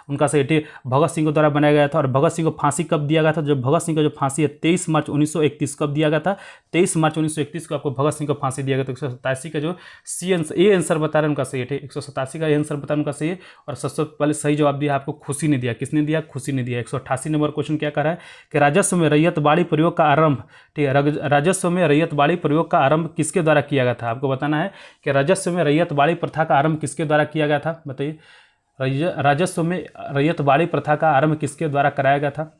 उनका सही भगत सिंह के द्वारा बनाया गया था। और भगत सिंह को फांसी कब दिया गया था? जो भगत सिंह का जो फांसी है 23 मार्च 1931 कब दिया गया था? 23 मार्च 1931 को आपको भगत सिंह को फांसी दिया गया था। 187 का जो सी आंसर ए आंसर बता रहे हैं उनका सही है। 187 का ए आंसर बता रहे हैं उनका सही है। और सबसे पहले सही जवाब दिया आपको खुशी ने दिया। किसने दिया? खुशी ने दिया। 188 नंबर क्वेश्चन क्या कर रहा है कि राजस्व में रैयत बाड़ी प्रयोग का आरंभ, ठीक है, राजस्व में रैयत बाड़ी प्रयोग का आरंभ किसके द्वारा किया गया था? आपको बताना है कि राजस्व में रैयत बाड़ी प्रथा का आरंभ किसके द्वारा किया गया था? बताइए, राजस्व में रैयत बाड़ी प्रथा का आरंभ किसके द्वारा कराया गया था?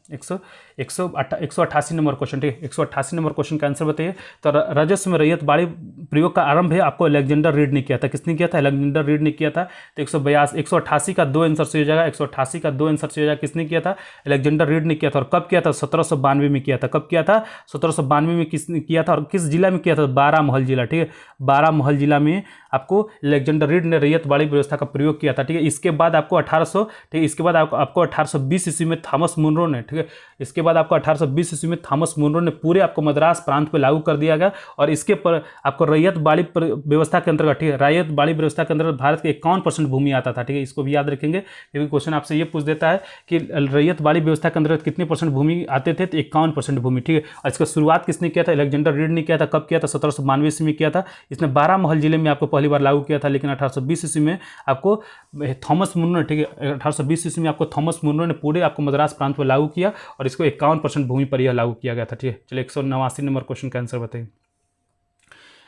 188 नंबर क्वेश्चन, ठीक है, 188 नंबर क्वेश्चन का आंसर बताइए। तो राजस्व में रैयत बाड़ी प्रयोग का आरंभ है आपको अलेक्जेंडर रीड ने किया था। किसने किया था? अलेक्जेंडर रीड ने किया था। तो 188 का 2 आंसर सही हो जाएगा। 188 का 2 आंसर सही हो जाएगा। किसने किया था? अलेक्जेंडर रीड ने किया था। और कब किया था? 1792 में किया था। कब किया था? 1792 में किसने किया था और किस जिला में किया था? बारामहल जिला, ठीक है, बारामहल जिला में आपको अलेक्जेंडर रीड ने रैयत बाड़ी व्यवस्था का प्रयोग किया था। ठीक है, इसके बाद आपको 1800, ठीक है, इसके बाद आपको 1820 ईस्वी में थॉमस मुनरो ने, ठीक है, इसके बाद आपको 1820 ईस्वी में थॉमस मुनरो ने पूरे आपको मद्रास प्रांत पे लागू कर दिया गया। और इसके पर आपको रैयत बाड़ी व्यवस्था के अंतर्गत, ठीक है, रैयत बाड़ी व्यवस्था के अंतर्गत भारत के 51% भूमि आता था। ठीक है, इसको भी याद रखेंगे क्योंकि क्वेश्चन आपसे ये पूछ देता है कि रैयत बाड़ी व्यवस्था के अंतर्गत कितने % भूमि आते थे? तो 51% भूमि। ठीक है, और इसका शुरुआत किसने किया था? अलेक्जेंडर रीड ने किया था। कब किया था? 1792 ईस्वी में किया था। इसने बारामहल जिले में आपको पहली बार लागू किया था। लेकिन 1820 ईस्वी में आपको थॉमस मुनरो ने, ठीक है, 1820 ईस्वी में आपको थॉमस मुनरो ने पूरे आपको मद्रास प्रांत पर लागू किया और इसको 51% भूमि पर यह लागू किया गया था। ठीक है, चलिए 189 नंबर क्वेश्चन का आंसर बताइए।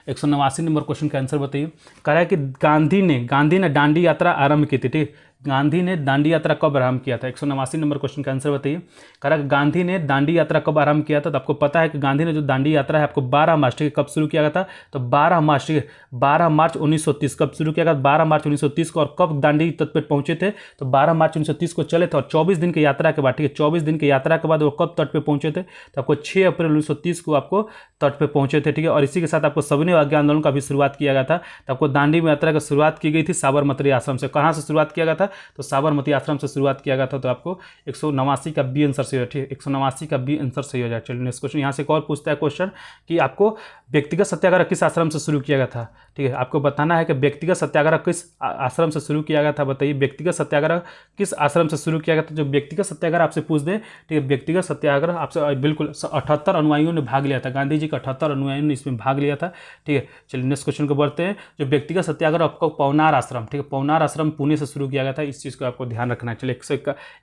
189 नंबर क्वेश्चन का आंसर बताइए। कह रहा है कि गांधी ने दांडी यात्रा आरंभ की थी। ठीक है, गांधी ने दांडी यात्रा कब आरंभ किया था? 189 नंबर क्वेश्चन का आंसर बताइए। कह रहा है गांधी ने दांडी यात्रा कब आरंभ किया था? तो आपको पता है कि गांधी ने जो दांडी यात्रा है आपको 12 मार्च, ठीक है, कब शुरू किया गया था? तो 12 मार्च, ठीक है, 12 मार्च 1930 कब शुरू किया गया? 12 मार्च 1930 को। और कब दांडी तट पर पहुंचे थे? तो 12 मार्च 1930 को चले थे और 24 दिन की यात्रा के बाद, ठीक है, 24 दिन की यात्रा के बाद वो कब तट पर पहुंचे थे? तो आपको 6 अप्रैल 1930 को आपको तट पर पहुंचे थे। ठीक है, और इसी के साथ आपको सविनय अवज्ञा आंदोलन का भी शुरुआत किया गया था। तो आपको दांडी में यात्रा की शुरुआत की गई थी साबरमती आश्रम से। कहाँ से शुरुआत किया गया था? तो साबरमती आश्रम से शुरुआत किया गया था। तो आपको 189 का बी आंसर सही हो जाए। 189 का बी आंसर सही हो जाए। चलिए नेक्स्ट क्वेश्चन, यहाँ से एक और पूछता है क्वेश्चन कि आपको व्यक्तिगत सत्याग्रह किस आश्रम से शुरू किया गया था? ठीक है, आपको बताना है कि व्यक्तिगत सत्याग्रह किस आश्रम से शुरू किया गया था। बताइए, व्यक्तिगत सत्याग्रह किस आश्रम से शुरू किया गया था? जो व्यक्तिगत सत्याग्रह आपसे पूछ दे, ठीक है, व्यक्तिगत सत्याग्रह आपसे बिल्कुल 78 अनुयायियों ने भाग लिया था। गांधी जी का 78 अनुयायियों ने इसमें भाग लिया था। ठीक है, चलिए नेक्स्ट क्वेश्चन को बढ़ते हैं। जो व्यक्तिगत सत्याग्रह आपको पवनार आश्रम, ठीक है, पवनार आश्रम पुणे से शुरू किया गया था। इस चीज़ को आपको ध्यान रखना है। चलिए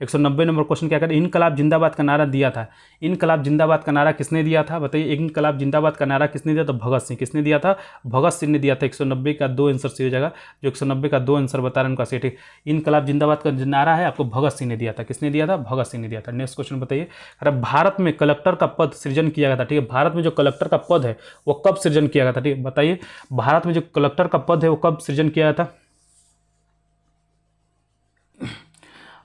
190 नंबर क्वेश्चन क्या करें? इनकलाब जिंदाबाद का नारा दिया था। इनकलाब जिंदाबाद का नारा किसने दिया था? बताइए, इनकलाब जिंदाबाद का नारा किसने दिया? तो भगत सिंह। किसने दिया था? भगत सिंह ने दिया था। 190 का 2 आंसर सही हो जाएगा। जो 190 का 2 आंसर बता रहे हैं उनका सही। ठीक, इनकलाब जिंदाबाद का नारा है आपको भगत सिंह ने दिया था। किसने दिया था? भगत सिंह ने दिया था। नेक्स्ट क्वेश्चन बताइए। अरे भारत में कलेक्टर का पद सृजन किया गया था। ठीक है, भारत में जो कलेक्टर का पद है वो कब सृजन किया गया था? ठीक है, बताइए, भारत में जो कलेक्टर का पद है वो कब सृजन किया गया था?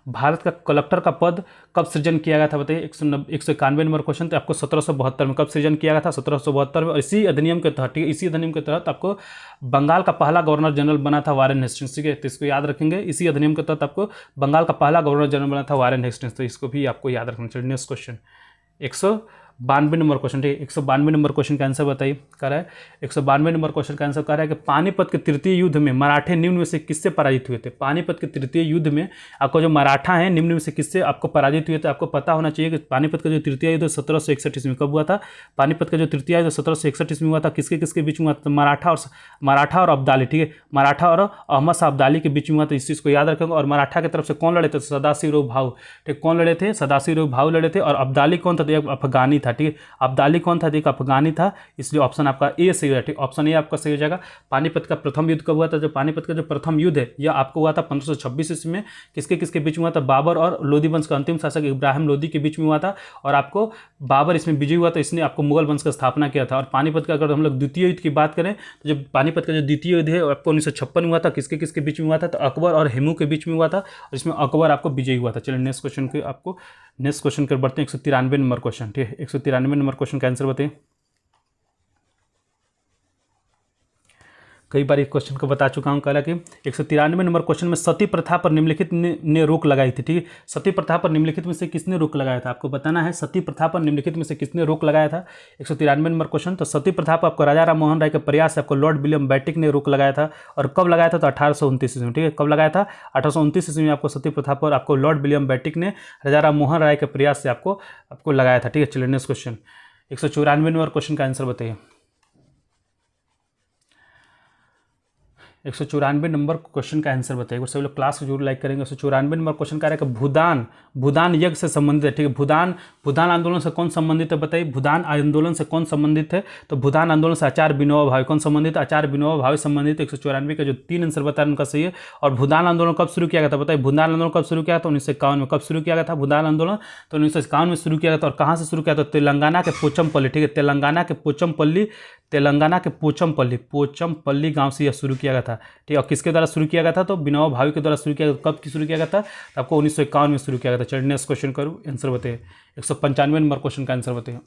भारत का कलेक्टर का पद कब सृजन किया गया था? बताइए। 191 नंबर क्वेश्चन। तो आपको 1772 में कब सृजन किया गया था? 1772 में। और इसी अधिनियम के तहत, ठीक है, इसी अधिनियम के तहत आपको बंगाल का पहला गवर्नर जनरल बना था वारेन हेस्टिंग्स। ठीक है, तो इसको याद रखेंगे। इसी अधिनियम के तहत आपको बंगाल का पहला गवर्नर जनरल बना था वारेन हेस्टिंग्स। तो इसको भी आपको याद रखना चाहिए। Next question 192 number question. ठीक है, 192 नंबर क्वेश्चन का आंसर बताइए। कह रहा है 192 नंबर क्वेश्चन का आंसर कह रहा है कि पानीपत के तृतीय युद्ध में मराठे निम्न में से किससे पराजित हुए थे? पानीपत के तृतीय युद्ध में आपको जो मराठा हैं निम्न में से किससे आपको पराजित हुए थे? आपको पता होना चाहिए कि पानीपत का जो तृतीय युद्ध 1761 ईस्वी में कब हुआ था? पानीपत का जो तृतीय युद्ध 1761 ईस्वी में हुआ था। किसके किसके बीच में हुआ था? मराठा और अब्दाली। ठीक है, मराठा और अहमद शाह अब्दाली के बीच में हुआ था। इस चीज़ को याद रखेंगे। और मराठा की तरफ से कौन लड़े थे? सदाशिवराव भाऊ। ठीक, कौन लड़े थे? सदाशिवराव भाऊ लड़े थे। और अब्दाली कौन था? तो अफगानी था। था, ठीक है। अब्दाली कौन था, देखिए अफगानी था, इसलिए ऑप्शन आपका ए सही हो जाएगा, ठीक। ऑप्शन ए आपका सही हो जाएगा। पानीपत का प्रथम युद्ध कब हुआ था, जो पानीपत का जो प्रथम युद्ध है यह आपको हुआ था 1526 ईस्वी में। किसके किसके बीच में हुआ था, बाबर और लोदी वंश का अंतिम शासक इब्राहिम लोदी के बीच में हुआ था। और आपको बाबर इसमें विजयी हुआ था, इसने आपको मुगल वंश का स्थापना किया था। और पानीपत का अगर हम लोग द्वितीय युद्ध की बात करें तो जो पानीपत का जो द्वितीय युद्ध है आपको 1956 में हुआ था। किसके किसके बीच में हुआ था, तो अकबर और हेमू के बीच में हुआ था, और इसमें अकबर आपको विजयी हुआ था। चलिए नेक्स्ट क्वेश्चन के आपको नेक्स्ट क्वेश्चन कर बढ़ते हैं। 193 नंबर क्वेश्चन, ठीक है। 193 नंबर क्वेश्चन का आंसर बताइए। कई बार इस क्वेश्चन को बता चुका हूँ कल कि 193 नंबर क्वेश्चन में सती प्रथा पर निम्नलिखित ने रोक लगाई थी, ठीक है। सती प्रथा पर निम्नलिखित में से किसने रोक लगाया था, आपको बताना है सती प्रथा पर निम्नलिखित में से किसने रोक लगाया था। 193 नंबर क्वेश्चन, तो सती प्रथा पर आपको राजा राम मोहन राय के प्रयास से आपको लॉर्ड विलियम बेटिक ने रोक लगाया था। और कब लगाया था, तो 1829 ईस्वी में, ठीक है। कब लगाया था, 1829 ईस्वी में आपको सती प्रथा पर आपको लॉर्ड विलियम बेटिक ने राजा राम मोहन राय के प्रयास से आपको लगाया था, ठीक है। चलिए नेक्स्ट क्वेश्चन 194 नंबर क्वेश्चन का आंसर बताइए। 194 नंबर क्वेश्चन का आंसर बताइए। सभी लोग क्लास को जरूर लाइक करेंगे। 194 नंबर क्वेश्चन का है कि भूदान यज्ञ से संबंधित है, ठीक है। भूदान आंदोलन से कौन संबंधित है बताइए। भूदान आंदोलन से कौन संबंधित है, तो भूदान आंदोलन से आचार्य विनोबा भावे कौन संबंधित है, आचार्य विनोबा भावे संबंधित। 194 का जो 3 आंसर बताया उनका सही है। और भूदान आंदोलन कब शुरू किया गया था बताइए। भूदान आंदोलन कब शुरू किया था, 1951 में। कब शुरू किया गया था भूदान आंदोलन, तो 1951 में शुरू किया गया था। और कहाँ से शुरू किया था, तेलंगाना के पोचमपल्ली, ठीक है। तेलंगाना के पोचमपल्ली गांव से यह शुरू किया गया था, ठीक है। और किसके द्वारा शुरू किया गया था, तो विनोबा भावे के द्वारा शुरू किया गया। कब शुरू किया गया था, तो आपको 1951 में शुरू किया गया था। चलिए नेक्स्ट क्वेश्चन करूँ, आंसर बताइए। 195 नंबर क्वेश्चन का आंसर बताइए।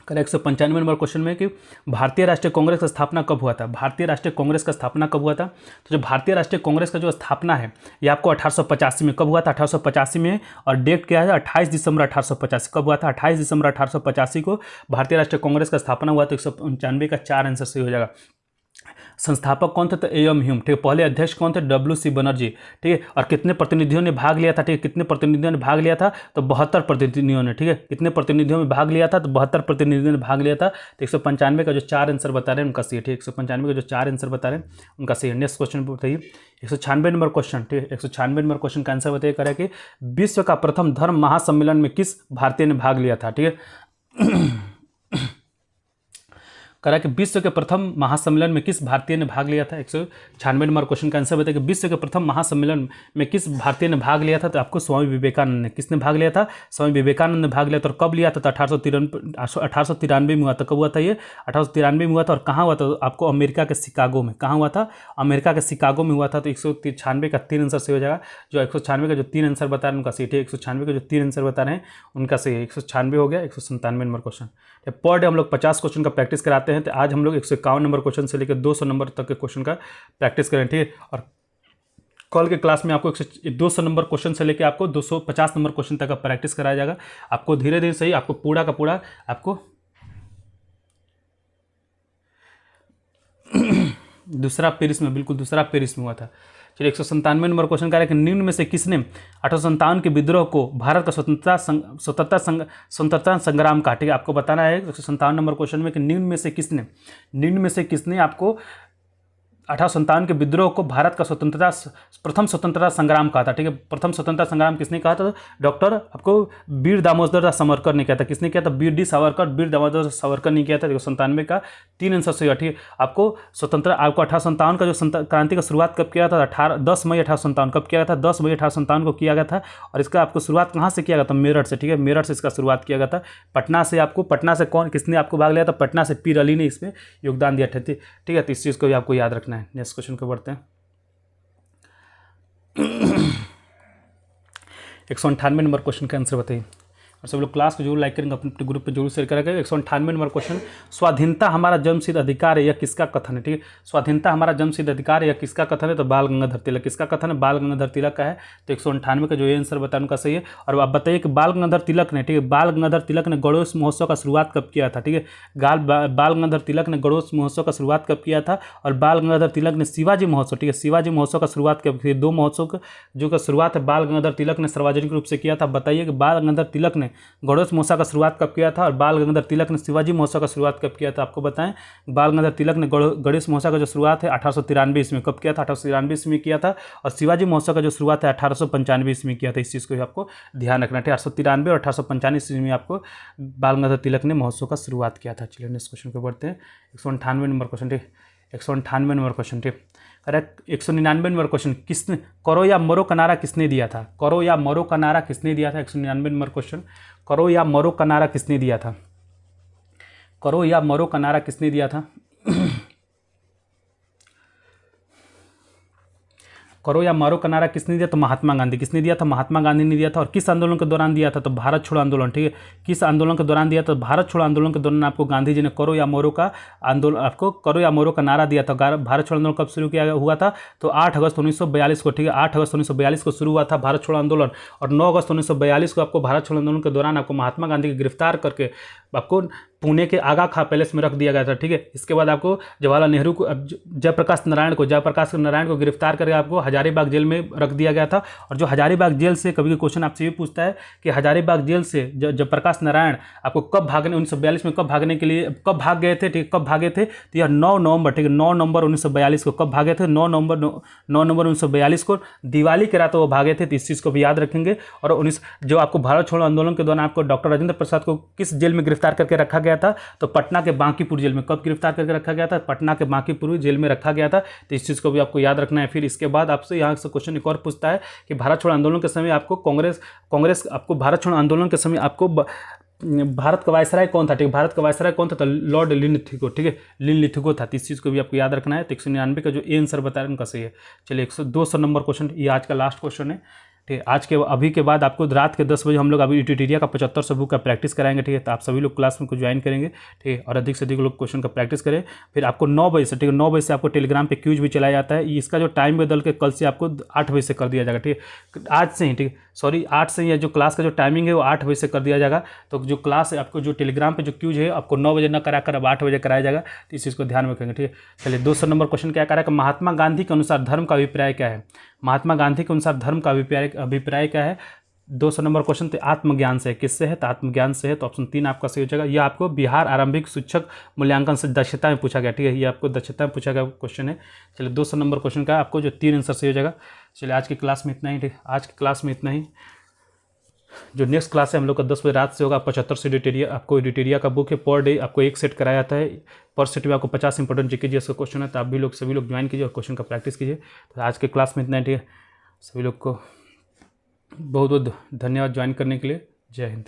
कल 195 नंबर क्वेश्चन में कि भारतीय राष्ट्रीय कांग्रेस का स्थापना कब हुआ था। भारतीय राष्ट्रीय कांग्रेस का स्थापना कब हुआ था, तो जो भारतीय राष्ट्रीय कांग्रेस का जो स्थापना है ये आपको 1885 में कब हुआ था, 1885 में। और डेट क्या है, 28 दिसंबर 1885 कब हुआ था, 28 दिसंबर 1885 को भारतीय राष्ट्रीय कांग्रेस का स्थापना हुआ। तो 195 का 4 आंसर सही हो जाएगा। संस्थापक कौन थे, तो A.M. ह्यूम, ठीक है। पहले अध्यक्ष कौन थे, W.C. बनर्जी, ठीक है। और कितने प्रतिनिधियों ने भाग लिया था, ठीक है। कितने प्रतिनिधियों ने भाग लिया था, तो 72 प्रतिनिधियों ने, ठीक है। कितने प्रतिनिधियों में भाग लिया था, तो 72 प्रतिनिधियों ने भाग लिया था। तो 195 का जो 4 आंसर बता रहे हैं उनका सही है, ठीक है। 195 का जो 4 आंसर बता रहे हैं उनका सही है। नेक्स्ट क्वेश्चन बताइए। 196 नंबर क्वेश्चन, ठीक है। 196 नंबर क्वेश्चन का आंसर बताइए करें कि विश्व का प्रथम धर्म महासम्मेलन में किस भारतीय ने भाग लिया था, ठीक है। करा कि विश्व के प्रथम महासम्मेलन में किस भारतीय ने भाग लिया था। 196 नंबर क्वेश्चन का आंसर बताइए कि विश्व के प्रथम महासम्मेलन में किस भारतीय ने भाग लिया था। तो आपको स्वामी विवेकानंद ने, किसने भाग लिया था, स्वामी विवेकानंद ने भाग लिया था। और कब लिया था, तो 1893 में हुआ था। कब हुआ था ये, 1893 में हुआ था। और कहाँ हुआ था, आपको अमेरिका के शिकागो में। कहाँ हुआ था, अमेरिका के शिकागो में हुआ था। तो 196 का 3 आंसर सही हो जाएगा। जो 196 का जो 3 आंसर बता रहे हैं उनका सही है। 196 का जो 3 आंसर बता रहे हैं उनका सही है। 196 हो गया। 197 नंबर क्वेश्चन, पर डे हम लोग 50 क्वेश्चन का प्रैक्टिस कराते हैं। तो आज हम लोग 151 नंबर क्वेश्चन से लेकर 200 नंबर तक के क्वेश्चन का प्रैक्टिस करें, ठीक है। और कल के क्लास में आपको 200 नंबर क्वेश्चन से लेकर आपको 250 नंबर क्वेश्चन तक का प्रैक्टिस कराया जाएगा। आपको धीरे धीरे सही आपको पूरा का पूरा आपको दूसरा पेरिस में, बिल्कुल दूसरा पेरिस में हुआ था। चलिए 197 नंबर क्वेश्चन कह रहा है कि निम्न में से किसने 1857 के विद्रोह को भारत का स्वतंत्रता संग्राम का, ठीक है। आपको बताना है 197 नंबर क्वेश्चन में कि निम्न में से किसने आपको 1857 के विद्रोह को भारत का प्रथम स्वतंत्रता संग्राम कहा था, ठीक है। प्रथम स्वतंत्रता संग्राम किसने कहा था, डॉक्टर आपको वीर दामोदर सावरकर ने किया था। किसने किया था, वीर डी सावरकर, वीर दामोदर सावरकर ने किया था। 197 का 3 आंसर सही है, ठीक है। आपको 1857 का जो क्रांति का शुरुआत कब किया था, 10 मई 1857 कब किया गया था, 10 मई 1857 को किया गया था। और इसका आपको शुरुआत कहाँ से किया गया था, मेरठ से, ठीक है। मेरठ से इसका शुरुआत किया गया था। पटना से किसने आपको भाग लिया था, पटना से पीर अली ने इसमें योगदान दिया था, ठीक है। तो इस चीज़ को भी आपको याद रखना है। नेक्स्ट क्वेश्चन को बढ़ते हैं। 198 नंबर क्वेश्चन का आंसर बताइए। और सब लोग क्लास को जरूर लाइक करेंगे, अपने ग्रुप पे जरूर शेयर करेंगे। 198 नंबर क्वेश्चन, स्वाधीनता हमारा जन्मसिद्ध अधिकार है, यह किसका कथन है, ठीक है। स्वाधीनता हमारा जन्मसिद्ध अधिकार है, यह किसका कथन है, तो बाल गंगाधर तिलक। किसका कथन है, बाल गंगाधर तिलक का है। तो 198 का जो ये आंसर बताया उनका सही है। और आप बताइए कि बाल गंगाधर तिलक ने, ठीक है, बाल गंगाधर तिलक ने गणेश महोत्सव का शुरुआत कब किया था, ठीक है। बाल गंगाधर तिलक ने गणेश महोत्सव का शुरुआत कब किया था। और बाल गंगाधर तिलक ने शिवाजी महोत्सव, ठीक है, शिवाजी महोत्सव का शुरुआत कब की। 2 महोत्सव का जो का शुरुआत है बाल गंगाधर तिलक ने सार्वजनिक रूप से किया था। बताइए कि बाल गंगाधर तिलक ने ने गणेश महोत्सव का शुरुआत कब किया था और बाल गंगाधर तिलक ने शिवाजी महोत्सव का शुरुआत कब किया था? आपको बताएं, बाल गंगाधर तिलक ने गणेश महोत्सव का जो शुरुआत है 1893 ईस्वी में कब किया था? 1893 ईस्वी में किया था। और शिवाजी महोत्सव का जो शुरुआत है 1895 ईस्वी में किया था। इस चीज़ को भी आपको ध्यान रखना है। 1893 और 1895 ईस्वी में आपको बाल गंगाधर तिलक ने महोत्सव का शुरुआत किया था। चलिए नेक्स्ट क्वेश्चन पे बढ़ते हैं। 198 नंबर क्वेश्चन, ठीक, 198 नंबर क्वेश्चन, ठीक। करेक्ट। 199 नंबर क्वेश्चन, किसने करो या मरो का नारा किसने दिया था? करो या मरो का नारा किसने दिया था? 199 नंबर क्वेश्चन, करो या मरो का नारा किसने दिया था? करो या मरो का नारा किसने दिया था? करो या मारो का नारा किसने दिया? तो महात्मा गांधी। किसने दिया था? महात्मा गांधी ने दिया था। और किस आंदोलन के दौरान दिया था? तो भारत छोड़ो आंदोलन, ठीक है। किस आंदोलन के दौरान दिया था? भारत छोड़ो आंदोलन के दौरान आपको गांधी जी ने करो या मोरो का आंदोलन, आपको करो या मोरो का नारा दिया था। भारत छोड़ो आंदोलन कब शुरू किया हुआ था? तो 8 अगस्त 1942 को, ठीक है। 8 अगस्त 1942 को शुरू हुआ था भारत छोड़ो आंदोलन। और 9 अगस्त 1942 को आपको भारत छोड़ो आंदोलन के दौरान आपको महात्मा गांधी को गिरफ्तार करके आपको पुणे के आगा खा पैलेस में रख दिया गया था, ठीक है। इसके बाद आपको जवाहरलाल नेहरू को, जयप्रकाश नारायण को गिरफ्तार करके आपको हजारीबाग जेल में रख दिया गया था। और जो हजारीबाग जेल से, कभी क्वेश्चन आपसे ये पूछता है कि हजारीबाग जेल से जयप्रकाश नारायण आपको कब भागने, 1942 में कब भागने के लिए कब भाग गए थे, ठीक, कब भागे थे? तो यह 9 नवंबर, ठीक है, 9 नवंबर 1942 को कब भागे थे? 9 नवंबर 1942 को दिवाली के रात वो भागे थे। तो इस चीज़ को भी याद रखेंगे। और जो आपको भारत छोड़ो आंदोलन के दौरान आपको डॉक्टर राजेंद्र प्रसाद को किस जेल में गिरफ्तार करके रखा गया था? तो पटना के बांकीपुर जेल में। कब गिरफ्तार करके रखा गया था? पटना के बांकीपुर जेल में रखा गया था। तो इस चीज़ को भी आपको याद रखना है। फिर इसके बाद आपसे यहाँ से क्वेश्चन एक और पूछता है कि भारत छोड़ो आंदोलन के समय आपको कांग्रेस आपको भारत छोड़ो आंदोलन के समय आपको भारत का वायसराय कौन था? ठीक है, भारत का वायसराय कौन था? तो लॉर्ड लिनलिथगो, ठीक है, लिनलिथगो था। तो इस चीज़ को भी आपको याद रखना है। तो 199 का जो ए आंसर बता रहे हैं उनका सही है। चलिए 200 नंबर क्वेश्चन, ये आज का लास्ट क्वेश्चन है, ठीक है। आज के अभी के बाद आपको रात के 10 बजे हम लोग अभी यूटिटेरिया का 75 से बुक का प्रैक्टिस कराएंगे, ठीक है। तो आप सभी लोग क्लास में को ज्वाइन करेंगे, ठीक है, और अधिक से अधिक लोग क्वेश्चन का प्रैक्टिस करें। फिर आपको 9 बजे से, ठीक है, 9 बजे से आपको टेलीग्राम पे क्यूज भी चलाया जाता है। इसका जो टाइम बदल के कल से आपको 8 बजे से कर दिया जाएगा, ठीक है, आज से ही, ठीक है, सॉरी 8 से ही, जो क्लास का जो टाइमिंग है वो 8 बजे से कर दिया जाएगा। तो जो क्लास है आपको जो टेलीग्राम पे जो क्यूज है आपको 9 बजे न कराकर अब 8 बजे कराया जाएगा। तो इस चीज़ को ध्यान में रखेंगे, ठीक है। चलिए 200 नंबर क्वेश्चन क्या करेगा? महात्मा गांधी के अनुसार धर्म का अभिप्राय क्या है? महात्मा गांधी के अनुसार धर्म का अभिप्राय क्या है? 200 नंबर क्वेश्चन, तो आत्मज्ञान से। किससे है? तो आत्मज्ञान से है। तो ऑप्शन 3 आपका सही हो जाएगा। यह आपको बिहार आरंभिक शिक्षक मूल्यांकन से दक्षता में पूछा गया, ठीक है, ये आपको दक्षता में पूछा गया क्वेश्चन है। चलिए 200 नंबर क्वेश्चन का आपको जो 3 आंसर सही हो जाएगा। चलिए आज की क्लास में इतना ही, ठीक, आज की क्लास में इतना ही। जो नेक्स्ट क्लास है हम लोग का 10 बजे रात से होगा। 75 से एडिटेरिया का बुक है। पर डे आपको 1 सेट कराया जाता है। पर सेट में आपको 50 इंपॉर्टेंट जीके जीएस का क्वेश्चन है। तो आप भी लोग सभी लोग ज्वाइन कीजिए और क्वेश्चन का प्रैक्टिस कीजिए। तो आज के क्लास में इतना ही, ठीक है। सभी लोग को बहुत बहुत धन्यवाद ज्वाइन करने के लिए। जय हिंद।